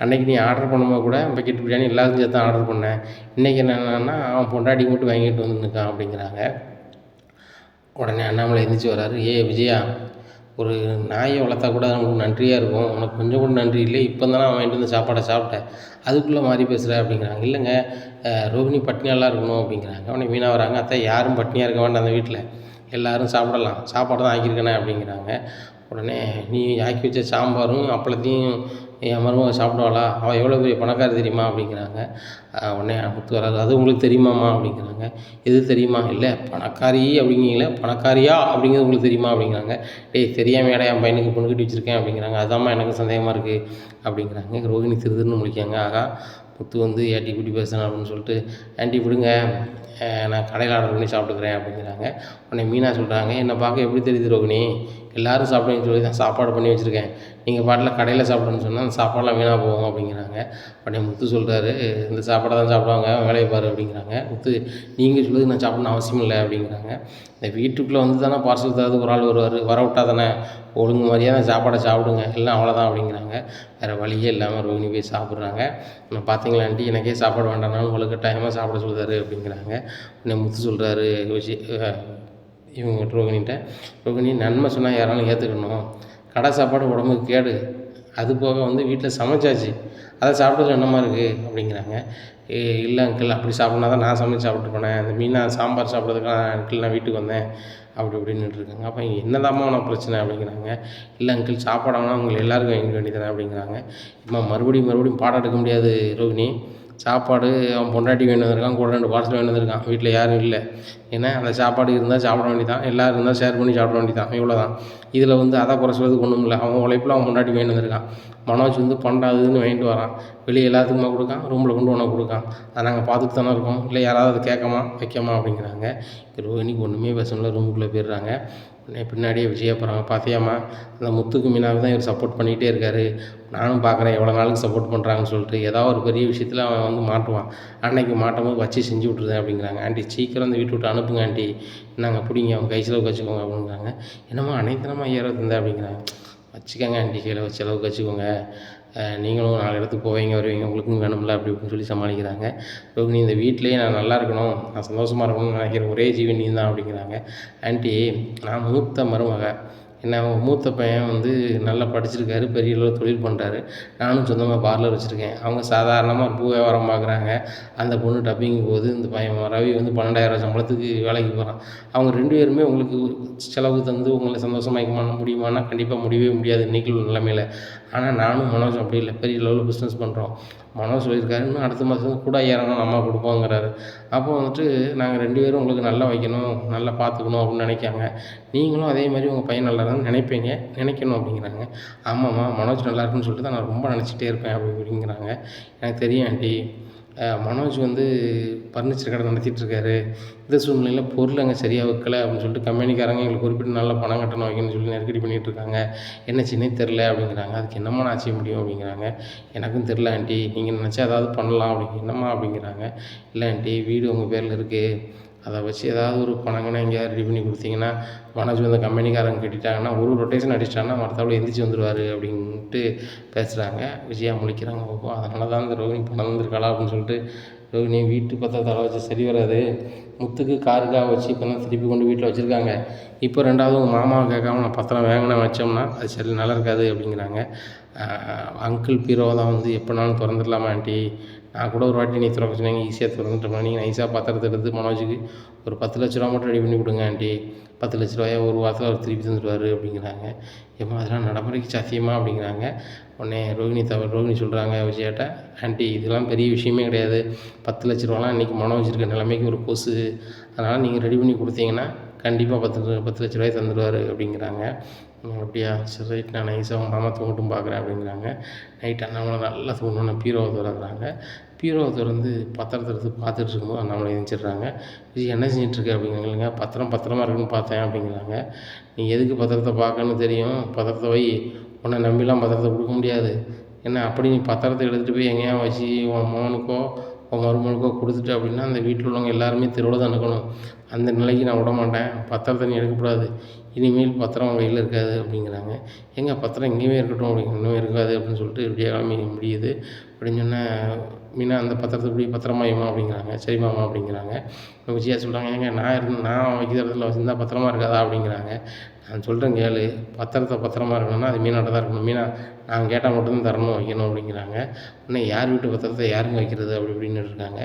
அன்றைக்கி நீ ஆர்டர் பண்ணும்போது கூட பக்கெட் பிரியாணி எல்லாருக்கும் சேர்த்து தான் ஆர்டர் பண்ணேன், இன்றைக்கி என்னென்னா அவன் பொண்டாட்டிக்கு மட்டும் வாங்கிட்டு வந்துருக்கான் அப்படிங்கிறாங்க. உடனே அண்ணாமலை எழுந்திரிச்சு வராரு. விஜயா, ஒரு நாயை வளர்த்தா கூட நமக்கு நன்றியாக இருக்கும், உனக்கு கொஞ்சம் கூட நன்றி இல்லை, இப்போ தானே அவன் வாங்கிட்டு வந்து சாப்பாடை சாப்பிட்டேன் அதுக்குள்ளே மாறி பேசுகிற அப்படிங்கிறாங்க. இல்லைங்க ரோகிணி பட்னியாலாம் இருக்கணும் அப்படிங்கிறாங்க. அவனை வீணாக வராங்க. அத்தை யாரும் பட்னியாக இருக்க வேண்டாம், அந்த வீட்டில் எல்லோரும் சாப்பிடலாம், சாப்பாடு தான் ஆக்கியிருக்கேனே அப்படிங்கிறாங்க. உடனே நீ ஆக்கி வச்ச சாம்பாரும் அப்பளத்தையும் என் மருமக சாப்பிடுவாளா, அவள் எவ்வளோ பெரிய பணக்காரி தெரியுமா அப்படிங்கிறாங்க. உடனே முத்து வராது. அது உங்களுக்கு தெரியுமாம்மா அப்படிங்கிறாங்க. எது தெரியுமா, இல்லை பணக்காரி அப்படிங்கிறீங்களே பணக்காரியா அப்படிங்கிறது உங்களுக்கு தெரியுமா அப்படிங்கிறாங்க. தெரியாமையாடா என் பையனுக்கு பொண்ணு கட்டி வச்சுருக்கேன் அப்படிங்கிறாங்க. அதாம்மா எனக்கு சந்தேகமாக இருக்குது அப்படிங்கிறாங்க. ரோகிணி திருதுன்னு முழிக்காங்க. ஆகா முத்து வந்து ஏட்டி கூட்டி பேசுகிறேன் அப்படின்னு சொல்லிட்டு, ஆண்டி விடுங்க நான் கடையில் ஆர்டர் பண்ணி சாப்பிட்டுக்கிறேன் அப்படிங்கிறாங்க. உடனே மீனா சொல்கிறாங்க, என்னை பார்க்க எப்படி தெரியுது ரோகிணி, எல்லோரும் சாப்பிடுன்னு சொல்லி தான் சாப்பாடு பண்ணி வச்சுருக்கேன், நீங்கள் பாட்டில் கடையில் சாப்பிடுன்னு சொன்னால் அந்த சாப்பாடெலாம் வீணாக போகும் அப்படிங்கிறாங்க. உடனே முத்து சொல்கிறாரு, இந்த சாப்பாடை தான் சாப்பிடுவாங்க, வேலையை பாரு அப்படிங்கிறாங்க. முத்து நீங்கள் சொல்லுறது நான் சாப்பிடணும் அவசியம் இல்லை அப்படிங்கிறாங்க. இந்த வீட்டுக்குள்ளே வந்து தானே பார்சல் தராது ஒரு ஆள் வருவார், வர விட்டா தானே ஒழுங்கு மாதிரியாக சாப்பாடை சாப்பிடுங்க, எல்லாம் அவ்வளோதான் அப்படிங்கிறாங்க. வேறு வழியே இல்லாமல் ரோகிணி போய் சாப்பிட்றாங்க. நான் பார்த்தீங்களா ஆண்டி எனக்கே சாப்பாடு வேண்டாம்னாலும் உங்களுக்கு டைமாக சாப்பிட சொல்கிறாரு அப்படிங்கிறாங்க. உடனே முத்து சொல்கிறாரு இவங்க ரோகிணிகிட்ட, ரோகிணி நன்மை சொன்னால் யாராலும் ஏற்றுக்கணும், கடை சாப்பாடு உடம்புக்கு கேடு, அது போக வந்து வீட்டில் சமைச்சாச்சு அதை சாப்பிட்டது என்னமா இருக்குது அப்படிங்கிறாங்க. இல்லை அங்கிள் அப்படி சாப்பிட்னா தான் நான் சமைச்சு சாப்பிட்டு போனேன், அந்த மீனா சாம்பார் சாப்பிட்றதுக்கான அங்கிள் நான் வீட்டுக்கு வந்தேன் அப்படி இப்படின்னுட்டு இருக்காங்க. அப்போ என்னதாம்மா உனக்கு பிரச்சனை அப்படிங்கிறாங்க. இல்லை அங்கிள் சாப்பாடு வாங்கினா உங்களை எல்லாருக்கும் வாங்கிக்க வேண்டியதானே அப்படிங்கிறாங்க. மறுபடியும் பாடம் எடுக்க முடியாது ரோகிணி, சாப்பாடு அவன் பொண்டாட்டிக்கு வாங்கிட்டு வந்திருக்கான், கூட 2 பார்சல் வாங்கிட்டு வந்திருக்கான். வீட்டில் யாரும் இல்லை. ஏன்னா அந்த சாப்பாடு இருந்தால் சாப்பிட வேண்டியதான், எல்லோரும் இருந்தால் ஷேர் பண்ணி சாப்பிட வேண்டியதான், இவ்வளோதான். இதில் வந்து அதை குறை சொல்றதுக்கு ஒன்றும் இல்லை. அவன் உழைப்பில் அவன் பொண்டாட்டிக்கு வாங்கிட்டு வந்திருக்கான். மனோஜ் வந்து பண்டாதுன்னு வாங்கிட்டு வரான். வெளியே எல்லாத்துக்குமா கொடுக்கான், ரூமில் கொண்டு உனக்கு கொடுக்கான். அதை நாங்கள் பார்த்துட்டு தானே இருக்கோம். இல்லை யாராவது அதை கேட்கமா வைக்கமா அப்படிங்கிறாங்க. ரோஹிணிக்கு ஒன்றுமே பேசணும்ல, ரூமுக்குள்ளே போயிடுறாங்க. பின்னாடியே விஜயா போகிறாங்க. பார்த்தியாம்மா, அந்த முத்துக்கு மீனாவுக்கு தான் இவர் சப்போர்ட் பண்ணிகிட்டே இருக்கார். நானும் பார்க்குறேன் எவ்வளோ நாளுக்கு சப்போர்ட் பண்ணுறாங்கன்னு சொல்லிட்டு. ஏதாவது ஒரு பெரிய விஷயத்தில் அவன் வந்து மாட்டுவான். அன்னைக்கு மாட்டும்போது வச்சு செஞ்சு விட்ருதேன் அப்படிங்கிறாங்க. ஆண்டி சீக்கிரம் இந்த வீட்டு விட்டு அனுப்புங்க ஆண்டி, நாங்கள் பிடிங்க அவங்க கை செலவுக்கு வச்சுக்கோங்க அப்படிங்கிறாங்க. என்னம்மா அனைத்தனமா 5000 அப்படிங்கிறாங்க. வச்சுக்கோங்க ஆண்டி, கையில் வச்சு செலவுக்கு வச்சுக்கோங்க, நீங்களும் 4 இடத்துக்கு போவீங்க வருவீங்க, உங்களுக்கும் வேணும்ல அப்படி இப்படின்னு சொல்லி சமாளிக்கிறாங்க. ரோகிணி, இந்த வீட்டிலேயே நான் நல்லா இருக்கணும், நான் சந்தோஷமாக இருக்கணும்னு நினைக்கிற ஒரே ஜீவன் நீ தான் அப்படிங்கிறாங்க. ஆண்டி, நான் மூத்த மருமக, என்ன மூத்த பையன் வந்து நல்லா படிச்சிருக்காரு, பெரிய அளவில் தொழில் பண்ணுறாரு. நானும் சொந்தமாக பார்லர் வச்சுருக்கேன். அவங்க சாதாரணமாக ஒரு பூ வியாபாரம் பார்க்குறாங்க. அந்த பொண்ணு டப்பிங் போது இந்த பையன் ரவி வந்து 12,000 சம்பளத்துக்கு வேலைக்கு போகிறான். அவங்க 2 பேருமே உங்களுக்கு செலவு தந்து உங்களை சந்தோஷமாக்க முடியுமான்னா கண்டிப்பாக முடியவே முடியாது இன்றைக்கி உள்ள நிலைமையில். ஆனால் நானும் மனோஜ் அப்படி இல்லை, பெரிய லெவலில் பிஸ்னஸ் பண்ணுறோம். மனோஜ் சொல்லியிருக்காரு, இன்னும் அடுத்த மாதம் கூட 5000 நம்ம கொடுப்போங்கிறாரு. அப்போ வந்துட்டு நாங்கள் 2 பேரும் உங்களுக்கு நல்லா வைக்கணும், நல்லா பார்த்துக்கணும் அப்படின்னு நினைக்காங்க. நீங்களும் அதே மாதிரி உங்கள் பையன் நல்லா இருக்குன்னு நினைப்பீங்க, நினைக்கணும் அப்படிங்கிறாங்க. ஆமாம்மா, மனோஜ் நல்லா இருக்குன்னு சொல்லிட்டு தான் நான் ரொம்ப நினச்சிட்டே இருப்பேன் அப்படிங்கிறாங்க. எனக்கு தெரியும் ஆண்டி, மனோஜ் வந்து ஃபர்னிச்சர் கடை நடத்திட்டுருக்காரு. இந்த சூழ்நிலையில் பொருள் அங்கே சரியாக வைக்கல அப்படின்னு சொல்லிட்டு கம்பெனிக்காரங்க எங்களுக்கு குறிப்பிட்டு நல்லா பணம் கட்டணம் வைக்கணும்னு சொல்லி நெருக்கடி பண்ணிகிட்ருக்காங்க. என்ன சின்னே தெரில அப்படிங்கிறாங்க. அதுக்கு என்னம்மா நான் செய்ய முடியும் அப்படிங்கிறாங்க. எனக்கும் தெரில ஆண்டி, நீங்கள் நினச்சா ஏதாவது பண்ணலாம் என்னம்மா அப்படிங்கிறாங்க. இல்லை ஆண்டி, வீடு உங்கள் பேரில் இருக்குது, அதை வச்சு ஏதாவது ஒரு பணங்கன்னா எங்கேயாவது ரெடி பண்ணி கொடுத்தீங்கன்னா, மனோஜ் வந்து கம்பெனிக்காரங்க கட்டிட்டாங்கன்னா ஒரு ரொட்டேஷன் அடிச்சிட்டாங்கன்னா மற்றபடி எந்திரிச்சு வந்துடுவார் அப்படின்ட்டு பேசுகிறாங்க. விஜயா முழிக்கிறாங்க. ஓஹோ, அதனால தான் இந்த ரோகிணி பணம் வந்திருக்காளா அப்படின்னு சொல்லிட்டு. ரோகிணி, வீட்டு பத்திரத்தை வச்சு சரி வராது, முத்துக்கு காருக்காக வச்சு இப்போ தான் திருப்பி கொண்டு வீட்டில் வச்சுருக்காங்க. இப்போ 2வது உங்கள் மாமாவை கேட்காம நான் பத்திரம் வாங்கினேன் வச்சோம்னா அது சரி நல்லா இருக்காது அப்படிங்கிறாங்க. அங்கிள் பீரோவை தான் வந்து எப்போனாலும் திறந்துடலாமா ஆண்டி, நான் கூட ஒரு வாட்டி நீ திறக்க சொன்னீங்க, ஈஸியாக திறந்துட்டோம்னா நீங்கள் நைஸாக பத்திரத்தை எடுத்து மனோஜுக்கு ஒரு 10 லட்ச ரூபா மட்டும் ரெடி பண்ணி கொடுங்க ஆண்டி, 10 லட்ச ரூபாயை ஒரு வாரத்தில் அவர் திருப்பி தந்துடுவார் அப்படிங்கிறாங்க. ஏம்மா அதெல்லாம் நடைமுறைக்கு சாத்தியமா அப்படிங்கிறாங்க. உடனே ரோகிணி சொல்கிறாங்க விஜயாட்ட, ஆண்டி இதெல்லாம் பெரிய விஷயமே கிடையாது, 10 லட்ச ரூபாலாம் இன்றைக்கி மனோஜ் இருக்க நிலைமைக்கு ஒரு கொசு, அதனால் நீங்கள் ரெடி பண்ணி கொடுத்தீங்கன்னா கண்டிப்பாக 10 லட்ச ரூபாய் தந்துடுவார் அப்படிங்கிறாங்க. அப்படியா, சரி ரைட், நான் நைஸாக உங்கள் மாமா தூங்கட்டும் பார்க்குறேன் அப்படிங்கிறாங்க. நைட் அண்ணாமலை நல்லா தூங்கணுன்னு பீரோவை திறக்கிறாங்க. பீரோவை திறந்து பத்திரத்தை எடுத்து பார்த்துட்டு இருக்கும்போது அண்ணாமலை எழுந்திரிச்சிடுறாங்க. விஜய், என்ன செஞ்சிட்ருக்க அப்படிங்கிறாங்க. பத்திரமா இருக்குன்னு பார்த்தேன் அப்படிங்கிறாங்க. நீ எதுக்கு பத்திரத்தை பார்க்கணுன்னு தெரியும், பத்திரத்தை வை, உன்னை நம்பிலாம் பத்திரத்தை கொடுக்க முடியாது. ஏன்னா அப்படி நீ பத்திரத்தை எடுத்துகிட்டு போய் எங்கேயா வச்சு உன் மகனுக்கோ உன் மருமகனுக்கோ கொடுத்துட்டு அப்படின்னா அந்த வீட்டில் உள்ளவங்க எல்லாருமே தெருவில் தான் இருக்கணும். அந்த நிலைக்கு நான் விட மாட்டேன், பத்திரத்தை நீ எடுக்கக்கூடாது, இனிமேல் பத்திரம் அவங்க கையில் இருக்காது அப்படிங்கிறாங்க. எங்க பத்திரம் இங்கேயுமே இருக்கட்டும் இன்னும் இருக்காது அப்படின்னு சொல்லிட்டு இப்படியே கிளம்பி முடியுது. அப்படின்னு சொன்னால் மீனா, அந்த பத்திரத்தை இப்படி பத்திரமா வைமா அப்படிங்கிறாங்க. சரிமாமா அப்படிங்கிறாங்க. விஜயா சொல்கிறாங்க, ஏங்க நான் வைக்கிற இடத்துல வச்சுருந்தா பத்திரமா இருக்காதா அப்படிங்கிறாங்க. நான் சொல்கிறேன் கேளு, பத்திரத்தை பத்திரமா இருக்கணும்னா அது மீனாட்ட தான் இருக்கணும், மீனா நான் கேட்டால் மட்டும்தான் தரணும் வைக்கணும் அப்படிங்கிறாங்க. உடனே யார் வீட்டு பத்திரத்தை யாருங்க வைக்கிறது அப்படி இப்படின்னு இருக்காங்க.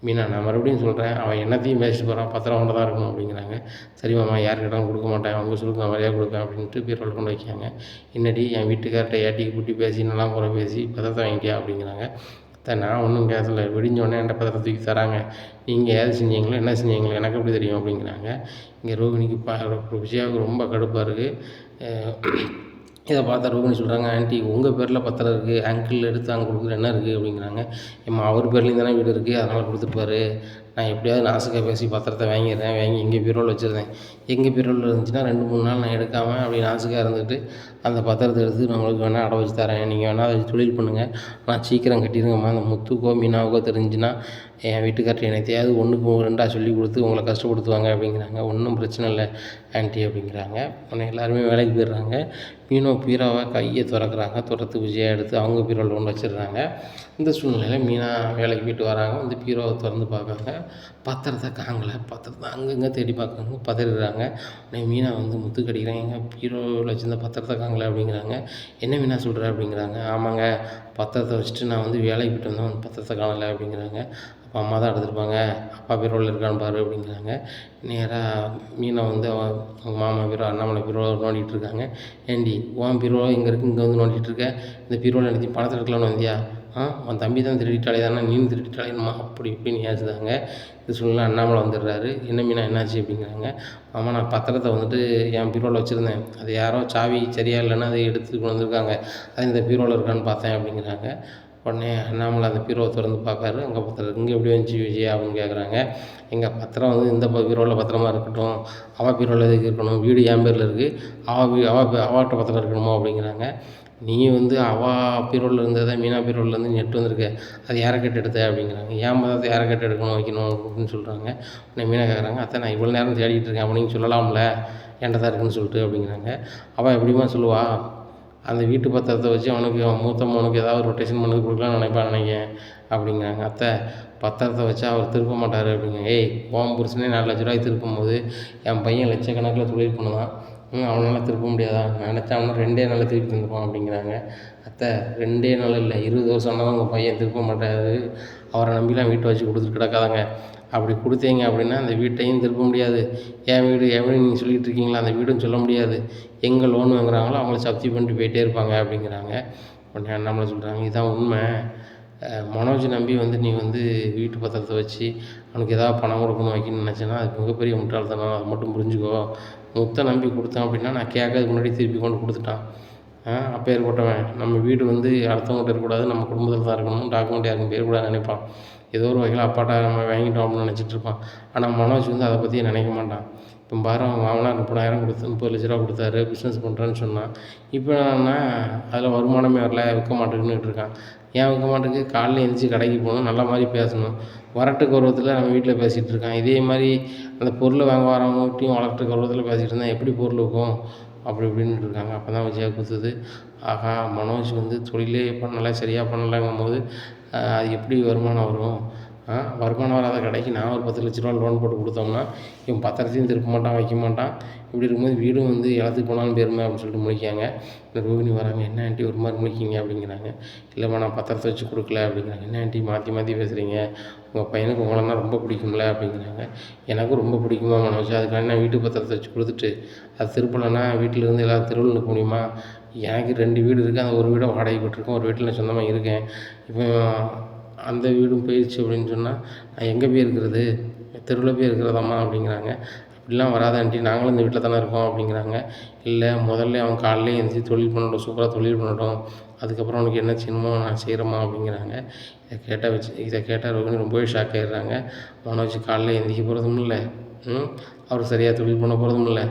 மீனா, நான் மறுபடியும் சொல்கிறேன், அவன் என்னத்தையும் பேசிட்டு போகிறான், பத்திரம் அவன்கிட்ட தான் இருக்கணும் அப்படிங்கிறாங்க. சரி மாமா, யார் கேட்டாலும் கொடுக்க மாட்டேன், அவங்க சொல்லுங்க நான் வழியாக கொடுப்பேன் அப்படின்ட்டு பீரோவில் கொண்டு வைக்காங்க. இன்னடி என் வீட்டுக்கார்ட்ட ஏட்டிக்கு கூட்டி பேசி நல்லா குறை பேசி பத்திரத்தை வாங்கிட்டியா அப்படிங்கிறாங்க. நான் ஒன்றும் பேசலை, விடிஞ்சோடனே என்கிட்ட பத்திரத்தை தூக்கி தராங்க, நீங்கள் ஏது செஞ்சீங்களோ என்ன செஞ்சீங்களோ எனக்கு எப்படி தெரியும் அப்படிங்கிறாங்க. இங்கே ரோகிணிக்கு விஜயாவுக்கு ரொம்ப கடுப்பாக இருக்குது. இதை பார்த்தா ரோகிணி சொல்கிறாங்க, ஆண்டி உங்கள் பேரில் பத்திரம் இருக்குது, அங்கிள் எடுத்து அங்கே கொடுக்குற என்ன இருக்குது அப்படிங்கிறாங்க. ஏம்மா அவர் பேர்லேயும் தானே வீடு இருக்குது, அதனால் கொடுத்துருப்பாரு, நான் எப்படியாவது நாசுக்காக பேசி பத்திரத்தை வாங்கிடுறேன், வாங்கி எங்கள் பீரோவில் வச்சுருந்தேன், எங்கள் பீரோவில் இருந்துச்சுன்னா 2-3 நாள் நான் எடுக்காமல் அப்படி நாசுக்காக இருந்துக்கிட்டு அந்த பத்திரத்தை எடுத்து நான் உங்களுக்கு வேணால் அடை வச்சு தரேன், நீங்கள் வேணால் அதை வச்சு தொழில் பண்ணுங்கள், நான் சீக்கிரம் கட்டிடுங்கம்மா, அந்த முத்துக்கோ மீனாவுக்கோ தெரிஞ்சுன்னா என் வீட்டுக்கார்ட்ட என்னத்தையாவது 1க்கு 2 சொல்லி கொடுத்து உங்களை கஷ்டப்படுத்துவாங்க அப்படிங்கிறாங்க. ஒன்றும் பிரச்சனை இல்லை ஆண்டி அப்படிங்கிறாங்க. உடனே எல்லாருமே வேலைக்கு போயிடுறாங்க. பீரோவை கையை திறக்கிறாங்க, திறத்து விஜயா எடுத்து அவங்க பீரோவில் கொண்டு வச்சிடுறாங்க. இந்த சூழ்நிலையில் மீனா வேலைக்கு போயிட்டு வராங்க, வந்து பீரோவை திறந்து பார்க்குறாங்க, பத்திரத்தை காங்கலை, பத்திரத்தை அங்கங்கே தேடி பார்க்குறாங்க, பதறிடுறாங்க. உடனே மீனா வந்து முத்துக்கு அடிக்கிறாங்க, பீரோவில் வச்சுருந்த பத்திரத்தை காங்கலை அப்படிங்கிறாங்க. என்ன மீனா சொல்கிற அப்படிங்கிறாங்க. ஆமாங்க, பத்திரத்தை வச்சுட்டு நான் வந்து வேலைக்கு போயிட்டு வந்தேன், பத்திரத்தை காணலை அப்படிங்கிறாங்க. அப்போ அம்மா தான் எடுத்துருப்பாங்க, அப்பா பீரோவில் இருக்கான்னு பாரு அப்படிங்கிறாங்க. நேராக மீனை வந்து அவங்க மாமா பீரோ அண்ணாமலை பீரோ நோண்டிகிட்டு இருக்காங்க. ஏண்டி உன் பீரோ இங்கே இருக்குது, இங்கே வந்து நோண்டிகிட்டு இருக்க, இந்த பீரோவில் எனக்கு பணத்தை எடுக்கலான்னு வந்தியா, உன் தம்பி தான் திருடிட்டாலே தானே நீயும் திருடிட்டாலேம்மா அப்படி இப்படின்னு ஏசுதாங்க. இது சூழ்நிலை அண்ணாமலை வந்துடுறாரு. என்ன மீனா என்னாச்சு அப்படிங்கிறாங்க. மாமா நான் பத்திரத்தை வந்துட்டு என் பீரோவில் வச்சுருந்தேன். அது யாரோ சாவி சரியா இல்லைன்னு அதை எடுத்துட்டு கொண்டு வந்திருக்காங்க. அது இந்த பீரோவில் இருக்கான்னு பார்த்தேன் அப்படிங்கிறாங்க. உடனே அண்ணாமலை அந்த பீரோவை திறந்து பார்க்காரு. அங்கே பத்திரம் இங்கே எப்படி வந்துச்சு விஜயா அப்படின்னு கேட்குறாங்க. எங்கள் பத்திரம் வந்து இந்த பீரோவில் பத்திரமா இருக்கட்டும், அவள் பீரோவில் எதுக்கு இருக்கணும், வீடு என் பேரில் இருக்குது, அவாட்ட பத்திரம் இருக்கணுமோ அப்படிங்கிறாங்க. நீ வந்து பீரோவில் இருந்ததை மீனா பீரோவிலேருந்து நீ எடுத்து வந்திருக்க, அது யாரை கேட்டு எடுத்த அப்படிங்கிறாங்க. ஏன் மதத்தை யாரை கேட்டு எடுக்கணும் வைக்கணும் அப்படின்னு சொல்கிறாங்க. உடனே மீனா கேட்குறாங்க, அத்தை நான் இவ்வளோ நேரம் தேடிட்டு இருக்கேன், அப்போ நீங்கள் சொல்லலாம்ல என்கிட்ட தான் இருக்குன்னு சொல்லிட்டு அப்படிங்கிறாங்க. அவள் எப்படிமா சொல்லுவா, அந்த வீட்டு பத்திரத்தை வச்சு அவனுக்கு மூத்த மகனுக்கு ஏதாவது ரொட்டேஷன் பண்ணி கொடுக்கலான்னு நினைக்கிறேன் அப்படிங்கிறாங்க. அத்தை பத்திரத்தை வச்சா அவர் திருப்ப மாட்டார் அப்படிங்க. ஏய் உன் புருஷனே 4 லட்ச ரூபாய்க்கு திருப்பும்போது என் பையன் லட்சக்கணக்கில் தொழில் பண்ணுதான், அவனால் திருப்ப முடியாதா, நினச்சா அவனை 2 நாளில் திருப்பி தந்துப்பான் அப்படிங்கிறாங்க. அத்தை 2 நாள் இல்லை 20 வருஷம் தான் உங்கள் பையன் திருப்ப மாட்டார், அவரை நம்பிலாம் வீட்டை வச்சு கொடுத்துட்டு கிடக்காதாங்க. அப்படி கொடுத்தீங்க அப்படின்னா அந்த வீட்டையும் திருப்ப முடியாது, என் வீடு நீங்கள் சொல்லிகிட்டு இருக்கீங்களா அந்த வீடுன்னு சொல்ல முடியாது, எங்கே லோன் வாங்குறாங்களோ அவங்கள சப்தி பண்ணிட்டு போயிட்டே இருப்பாங்க அப்படிங்கிறாங்க. உடனே அண்ணாமலை சொல்கிறாங்க, இதுதான் உண்மை, மனோஜ் நம்பி வந்து நீ வந்து வீட்டு பத்திரத்தை வச்சு அவனுக்கு ஏதாவது பணம் கொடுக்கணும் வைக்கணும்னு நினச்சேன்னா அது மிகப்பெரிய முட்டாள்தனம், அதை மட்டும் புரிஞ்சுக்கோ. முத்தை நம்பி கொடுத்தேன் அப்படின்னா நான் கேட்கறதுக்கு முன்னாடி திருப்பி கொண்டு கொடுத்துட்டான். அப்பேற்பட்டவன் நம்ம வீடு வந்து அடுத்தவங்கள்ட்ட இருக்கக்கூடாது, நம்ம குடும்பத்தில் தான் இருக்கணும், டாக்குமெண்ட் யாருக்கும் பேர் கூட நினைப்பான், ஏதோ ஒரு வகையில் அப்பாட்டா நம்ம வாங்கிட்டோம் அப்படின்னு நினச்சிட்டு இருப்பான். ஆனால் மனோஜ் வந்து அதை பற்றி நினைக்க மாட்டான். இப்போ பாரு அவன் மாமனார் 30,000 கொடுத்து 30 லட்ச ரூபா கொடுத்தாரு, பிஸ்னஸ் பண்ணுறேன்னு சொன்னான். இப்போ என்னன்னா அதில் வருமானமே வரல, விற்க மாட்டேங்குன்னுட்டு இருக்கான். ஏன் விற்க மாட்டேங்குது, காலையில் எழுந்திரிச்சி கடைக்கு போகணும், நல்ல மாதிரி பேசணும், வரட்டு கௌரவத்தில் நம்ம வீட்டில் பேசிகிட்டு இருக்கான். இதே மாதிரி அந்த பொருளை வாங்க வரவங்ககிட்டையும் வளர்ட்டு கௌரவத்தில் பேசிகிட்டு இருந்தால் எப்படி பொருள் விற்கும் அப்படி இப்படின்ட்டு இருக்காங்க. அப்போ தான் விஜயா குத்துது, ஆகா மனோஜ் வந்து தொழிலே பண்ணலை, சரியாக பண்ணலைங்கும் போது அது எப்படி வருமானம் வரும், வருமானம் வராத கடைக்கு நான் ஒரு 10 லட்ச ரூபா லோன் போட்டு கொடுத்தோம்னா இவன் பத்திரத்தையும் திருப்ப மாட்டான், வைக்க மாட்டான், இப்படி இருக்கும்போது வீடும் வந்து இடத்துக்கு போனாலும் பெருமை அப்படின்னு சொல்லிட்டு முழிக்காங்க. இந்த ரோகிணி வராங்க, என்ன ஆண்டி ஒரு மாதிரி முழிக்கிங்க அப்படிங்கிறாங்க. இல்லைம்மா நான் பத்திரத்தை வச்சு கொடுக்கல அப்படிங்கிறாங்க. என்ன ஆண்டி மாற்றி மாற்றி பேசுகிறீங்க, உங்கள் பையனுக்கு உங்களன்னா ரொம்ப பிடிக்கும்ல அப்படிங்கிறாங்க. எனக்கும் ரொம்ப பிடிக்குமா மனோஜ், அதுக்காண்டி நான் வீட்டு பத்திரத்தை வச்சு கொடுத்துட்டு அது திருப்பலைன்னா வீட்டில் இருந்து எல்லோரும் தெருவில் நிற்க முடியுமா, எனக்கு 2 வீடு இருக்குது, அந்த ஒரு வீடை வாடகை போட்டிருக்கேன், ஒரு வீட்டில் நான் சொந்தமாக இருக்கேன், இப்போ அந்த வீடும் போயிடுச்சு அப்படின்னு சொன்னால் நான் எங்கே போய் இருக்கிறது, தெருவில் போய் இருக்கிறதாம்மா அப்படிங்கிறாங்க. அப்படிலாம் வராத ஆண்டி, நாங்களும் இந்த வீட்டில் தானே இருக்கோம் அப்படிங்கிறாங்க. இல்லை முதல்ல அவன் காலையிலே எழுந்திரிச்சி தொழில் பண்ணட்டும், சூப்பராக தொழில் பண்ணட்டும், அதுக்கப்புறம் அவனுக்கு என்ன செய்யணுமோ நான் செய்கிறேம்மா அப்படிங்கிறாங்க. இதை கேட்டால் ரோகிணி ரொம்பவே ஷாக் ஆகிடுறாங்க. மனோஜ் காலையில் எழுந்திரிக்க போகிறதும் இல்லை, அவர் சரியாக தொழில் பண்ண போகிறதும் இல்லை,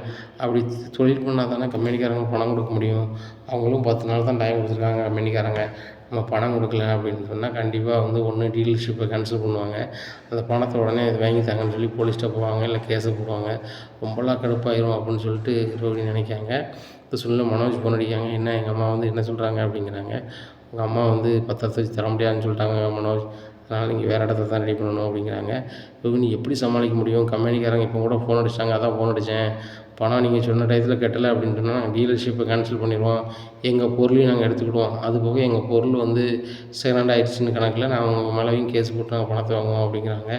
அப்படி தொழில் பண்ணால் தானே கம்பெனிக்காரங்க பணம் கொடுக்க முடியும், அவங்களும் 10 நாள் தான் டைம் கொடுத்துருக்காங்க கம்பெனிக்காரங்க, நம்ம பணம் கொடுக்கல அப்படின்னு சொன்னால் கண்டிப்பாக வந்து ஒன்று டீலர்ஷிப்பை கேன்சல் பண்ணுவாங்க, அந்த பணத்தை உடனே வாங்கி தாங்கன்னு சொல்லி போலீஸ்கிட்ட போவாங்க, இல்லை கேஸை போடுவாங்க, ரொம்பலாம் கடுப்பாயிரும் அப்படின்னு சொல்லிட்டு ரோகிணி நினைக்காங்க. இந்த சூழ்நிலை மனோஜ் ஃபோன் அடிக்காங்க, என்ன எங்கள் அம்மா வந்து என்ன சொல்கிறாங்க அப்படிங்கிறாங்க. உங்கள் அம்மா வந்து பத்திரத்தை வச்சு தர முடியாதுன்னு சொல்லிட்டாங்க மனோஜ், அதனால் நீங்கள் வேறு இடத்த தான் ரெடி பண்ணணும் அப்படிங்கிறாங்க. ரோகிணி எப்படி சமாளிக்க முடியும், கம்பெனிக்காரங்க இப்போ கூட ஃபோன் அடிச்சாங்க, அதான் ஃபோன் அடித்தேன், பணம் நீங்கள் சொன்ன டயத்தில் கட்டலை அப்படின்னு சொன்னால் நாங்கள் டீலர்ஷிப்பை கேன்சல் பண்ணிடுவோம், எங்கள் பொருளையும் நாங்கள் எடுத்துக்கிடுவோம், அது போக எங்கள் பொருள் வந்து செகண்ட் ஆகிடுச்சின்னு கணக்கில் நான் உங்கள் மேலேயும் கேஸ் போட்டு நாங்கள் பணத்தை வாங்குவோம் அப்படிங்கிறாங்க.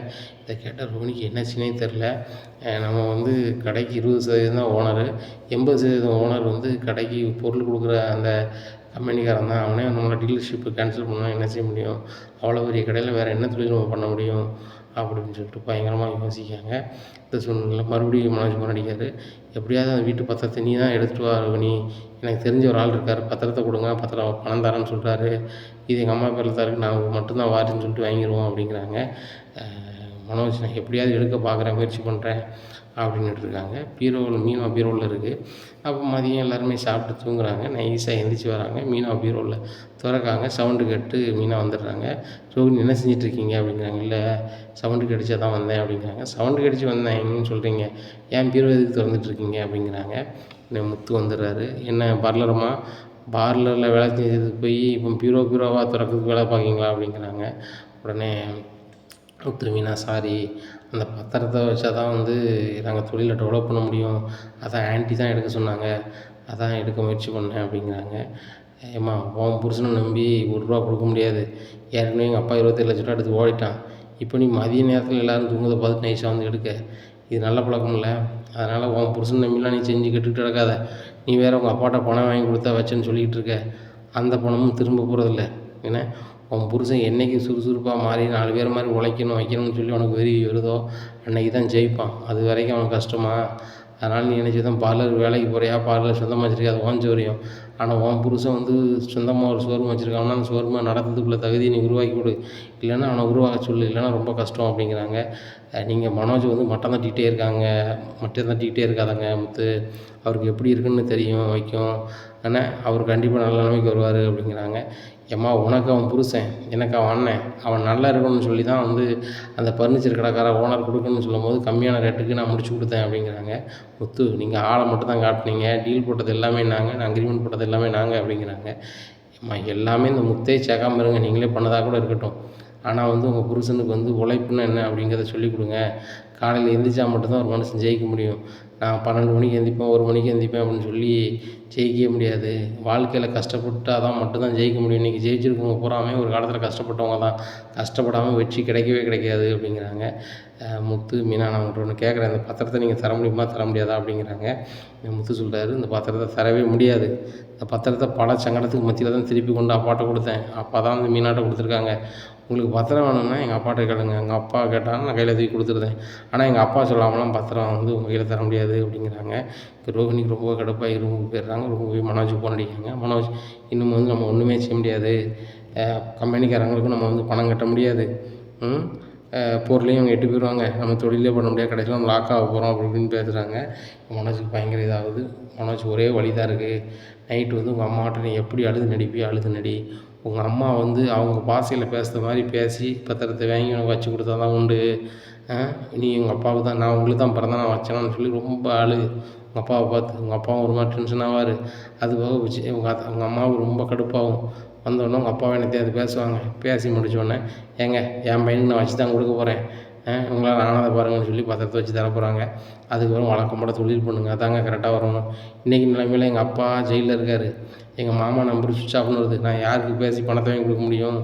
இதை கேட்டால் ரோகிணிக்கு என்னாச்சுன்னே தெரில. நம்ம வந்து கடைக்கு 20% தான் ஓனரு, 80% ஓனர் வந்து கடைக்கு பொருள் கொடுக்குற அந்த கம்பெனிக்காரன் தான், அவனே நம்மளை டீலர்ஷிப்பு கேன்சல் பண்ணால் என்ன செய்ய முடியும், அவ்வளோ பெரிய கடையில் வேறு என்ன தொழில் நம்ம பண்ண முடியும் அப்படின்னு சொல்லிட்டு பயங்கரமாக யோசிக்காங்க. இந்த சூழ்நிலையில் மறுபடியும் மனோஜ் ஃபோன் அடிக்காரு, எப்படியாவது அந்த வீட்டு பத்திரத்தை நீ தான் எடுத்துகிட்டு வா ரோகிணி, எனக்கு தெரிஞ்ச ஒரு ஆள் இருக்கார், பத்திரத்தை கொடுங்க, பணம் தரேன்னு சொல்கிறாரு, இது எங்கள் அம்மா பேரில் தான் இருக்குது, நான் மட்டும்தான் வாரின்னு சொல்லிட்டு வாங்கிடுவோம் அப்படிங்கிறாங்க. மனோஜ் நான் எப்படியாவது எடுக்க பார்க்குறேன், முயற்சி பண்ணுறேன் அப்படின்ட்டு இருக்காங்க. மீனா பீரோவில் இருக்குது. அப்போ மதியம் எல்லாருமே சாப்பிட்டு தூங்குறாங்க, நைஸாக எந்திரிச்சு வராங்க, மீனா பீரோவில் திறக்காங்க, சவுண்டு கேட்டு மீனா வந்துடுறாங்க. ரோகிணி என்ன செஞ்சிட்ருக்கீங்க அப்படிங்கிறாங்க. இல்லை சவுண்டு கடிச்சா தான் வந்தேன் அப்படிங்கிறாங்க. சவுண்டு கடிச்சு வந்தேன் எங்கன்னு சொல்கிறீங்க, ஏன் பீரோ எதுக்கு திறந்துட்டுருக்கீங்க அப்படிங்கிறாங்க. முத்து வந்துடுறாரு, என்ன பார்லரம்மா, பார்லரில் வேலை செஞ்சதுக்கு போய் இப்போ பீரோவாக திறக்கிறதுக்கு வேலை பார்க்கிங்களா அப்படிங்கிறாங்க. உடனே முத்து, மீனா சாரி, அந்த பத்திரத்தை வச்சா தான் வந்து நாங்கள் தொழிலை டெவலப் பண்ண முடியும், அதான் ஆன்ட்டி தான் எடுக்க சொன்னாங்க, அதான் எடுக்க முயற்சி பண்ணேன் அப்படிங்கிறாங்க. ஏம்மா உன் புருஷனை நம்பி ₹1 கொடுக்க முடியாது, ஏற்கனவே எங்கள் அப்பா 27 லட்ச ரூபா எடுத்து ஓடிட்டான், இப்போ நீ மதிய நேரத்தில் எல்லோரும் தூங்குறதை பார்த்து நைஸாக வந்து எடுக்க, இது நல்ல பழக்கம் இல்லை, அதனால் உன் புருஷன் நம்பிலாம் நீ செஞ்சு கெட்டுக்கிட்டு கிடக்காத, நீ வேறு உங்கள் அப்பாட்ட பணம் வாங்கி கொடுத்தா வச்சேன்னு சொல்லிக்கிட்டு இருக்க, அந்த பணமும் திரும்ப போகிறதில்ல, ஏன்னா உன் புருஷன் என்றைக்கு சுறுசுறுப்பாக மாறி 4 பேர் மாதிரி உழைக்கணும் வைக்கணும்னு சொல்லி உனக்கு வெறி வருதோ அன்றைக்கி தான் ஜெயிப்பான். அது வரைக்கும் அவனுக்கு கஷ்டமா? அதனால் நீ என்ன செய்தான், பார்லர் வேலைக்கு போகிறியா, பார்லர் சொந்தமாக வச்சுருக்கியா, அது உன் சௌகரியம். ஆனால் உன் புருஷன் வந்து சொந்தமாக ஒரு ஷோரூம் வச்சுருக்காங்கன்னா அந்த ஷோரூமை நடத்துறதுக்குள்ள தகுதியை நீ உருவாக்கி கொடு, இல்லைன்னா அவனை உருவாக்க சொல்லு, இல்லைன்னா ரொம்ப கஷ்டம் அப்படிங்கிறாங்க. நீங்கள் மனோஜ் வந்து மட்டம் தட்டிக்கிட்டே இருக்காங்க, மட்டும் தட்டிக்கிட்டே இருக்காதங்க முத்து, அவருக்கு எப்படி இருக்குன்னு தெரியும் வைக்கும், ஆனால் அவர் கண்டிப்பாக நல்ல நிலைமைக்கு வருவார் அப்படிங்கிறாங்க. ஏம்மா, உனக்கு அவன் புருஷன், எனக்கு அவன் அண்ணன், அவன் நல்லா இருக்கணும்னு சொல்லி தான் வந்து அந்த ஃபர்னிச்சர் கடைக்கார ஓனர் கொடுக்கணும்னு சொல்லும்போது கம்மியான ரேட்டுக்கு நான் முடிச்சு கொடுத்தேன் அப்படிங்கிறாங்க. முத்து, நீங்கள் ஆளை மட்டும் தான் காட்டினீங்க, டீல் போட்டது எல்லாமே நாங்கள், அக்ரிமெண்ட் போட்டது எல்லாமே நாங்கள் அப்படிங்கிறாங்க. அம்மா, எல்லாமே இந்த முத்தே சேர்க்காம இருங்க, நீங்களே பண்ணதாக கூட இருக்கட்டும், ஆனால் வந்து உங்கள் புருஷனுக்கு வந்து உழைப்புன்னா என்ன அப்படிங்கிறத சொல்லிக் கொடுங்க. காலையில் எந்திரிச்சா மட்டும்தான் ஒரு மனுஷன் ஜெயிக்க முடியும். நான் 12 மணிக்கு எந்திரிப்பேன், 1 மணிக்கு எந்திரிப்பேன் அப்படின்னு சொல்லி ஜெயிக்கவே முடியாது. வாழ்க்கையில் கஷ்டப்பட்டா தான் மட்டும்தான் ஜெயிக்க முடியும். இன்றைக்கி ஜெயிச்சிருக்கவங்க பூராமே ஒரு காலத்தில் கஷ்டப்பட்டவங்க தான். கஷ்டப்படாமல் வெற்றி கிடைக்கவே கிடைக்காது அப்படிங்கிறாங்க. முத்து, மீனா, நான் உங்கள்கிட்ட ஒன்று கேட்குறேன், இந்த பத்திரத்தை நீங்கள் தர முடியுமா தர முடியாதா அப்படிங்கிறாங்க. முத்து சொல்கிறாரு, இந்த பத்திரத்தை தரவே முடியாது. இந்த பத்திரத்தை பல சங்கடத்துக்கு மத்தியில் தான் திருப்பி கொண்டு அப்பாட்ட கொடுத்தேன். அப்பா தான் வந்து மீனாட்ட கொடுத்துருக்காங்க. உங்களுக்கு பத்திரம் வேணும்னா எங்கள் அப்பாட்ட கேளுங்க. எங்கள் அப்பா கேட்டாலும் நான் கையில் தூக்கி கொடுத்துருந்தேன். ஆனால் எங்கள் அப்பா சொல்லாமலாம் பத்திரம் வந்து உங்கள் கையில் தர முடியாது அப்படிங்கிறாங்க. ரோஹிணிக்கு ரொம்ப கடுப்பாகி ரூமுக்கு போயிடுறாங்க. ரூமுக்கு போய் மனோஜுக்கு ஃபோன் அடிக்கிறாங்க. மனோஜ், இன்னும் வந்து நம்ம ஒன்றுமே செய்ய முடியாது, கம்பெனிக்காரங்களுக்கும் நம்ம வந்து பணம் கட்ட முடியாது, பொருளையும் அவங்க எட்டு போயிடுவாங்க, நம்ம தொழிலே பண்ண முடியாது, கடைசியில் நம்ம லாக் ஆக போகிறோம் அப்படி இப்படின்னு பேசுகிறாங்க. மனோஜுக்கு பயங்கர இதாகுது. மனோஜ், ஒரே வழி தான் இருக்குது, நைட்டு வந்து உங்கள் அம்மாட்ட நீ எப்படி அழுது நடிப்பியோ அழுது நடி, உங்கள் அம்மா வந்து அவங்க பாஷையில் பேசுகிற மாதிரி பேசி பத்திரத்தை வாங்கி உனக்கு வச்சு கொடுத்தா தான் உண்டு. நீ உங்கள் அப்பாவுக்கு தான், நான் உங்களுக்கு தான் பிறந்தா நான் வச்சேனான்னு சொல்லி ரொம்ப அழு. உங்கள் அப்பாவை பார்த்து உங்கள் அப்பாவும் ஒரு மாதிரி டென்ஷன் ஆவார். அது போக வச்சு உங்கள் அம்மாவுக்கு ரொம்ப கடுப்பாகும். வந்தோடனே உங்கள் அப்பாவை என்னத்தையாவது பேசுவாங்க. பேசி முடித்தோடனே, ஏங்க என் பையனுக்கு நான் வச்சு தான் கொடுக்க போகிறேன், உங்களால் ஆனதை பாருங்கன்னு சொல்லி பத்திரத்தை வச்சு தர போகிறாங்க. அதுக்கப்புறம் வழக்கம் போட தொழில் பண்ணுங்க, அதாங்க கரெக்டாக வரணும். இன்றைக்கி நிலைமையில் எங்கள் அப்பா ஜெயிலில் இருக்கார், எங்கள் மாமா நம்பர் சுவிட்ச் ஆஃப்னு வருது, நான் யாருக்கு பேசி பணத்தை வாங்கி கொடுக்க முடியும்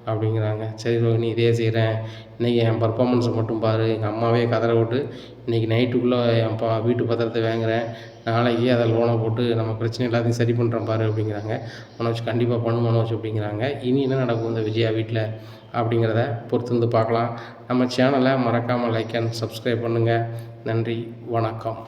அப்படிங்கிறாங்க. சரி ரோஹிணி, இதே செய்கிறேன், இன்றைக்கி என் பர்ஃபார்மன்ஸை மட்டும் பாரு, எங்கள் அம்மாவே கதற விட்டு இன்றைக்கி நைட்டுக்குள்ளே என் வீட்டு பத்திரத்தை வாங்குகிறேன், நாளைக்கு அதை லோனை போட்டு நம்ம பிரச்சனை எல்லாத்தையும் சரி பண்ணுறேன் பாரு அப்படிங்கிறாங்க. மனோஜ், கண்டிப்பாக பண்ணு மனோஜ் அப்படிங்கிறாங்க. இனி என்ன நடக்கும் இந்த விஜயா வீட்டில் அப்படிங்கிறத பொறுத்து வந்து பார்க்கலாம். நம்ம சேனலை மறக்காமல் லைக் அண்ட் சப்ஸ்கிரைப் பண்ணுங்கள். நன்றி, வணக்கம்.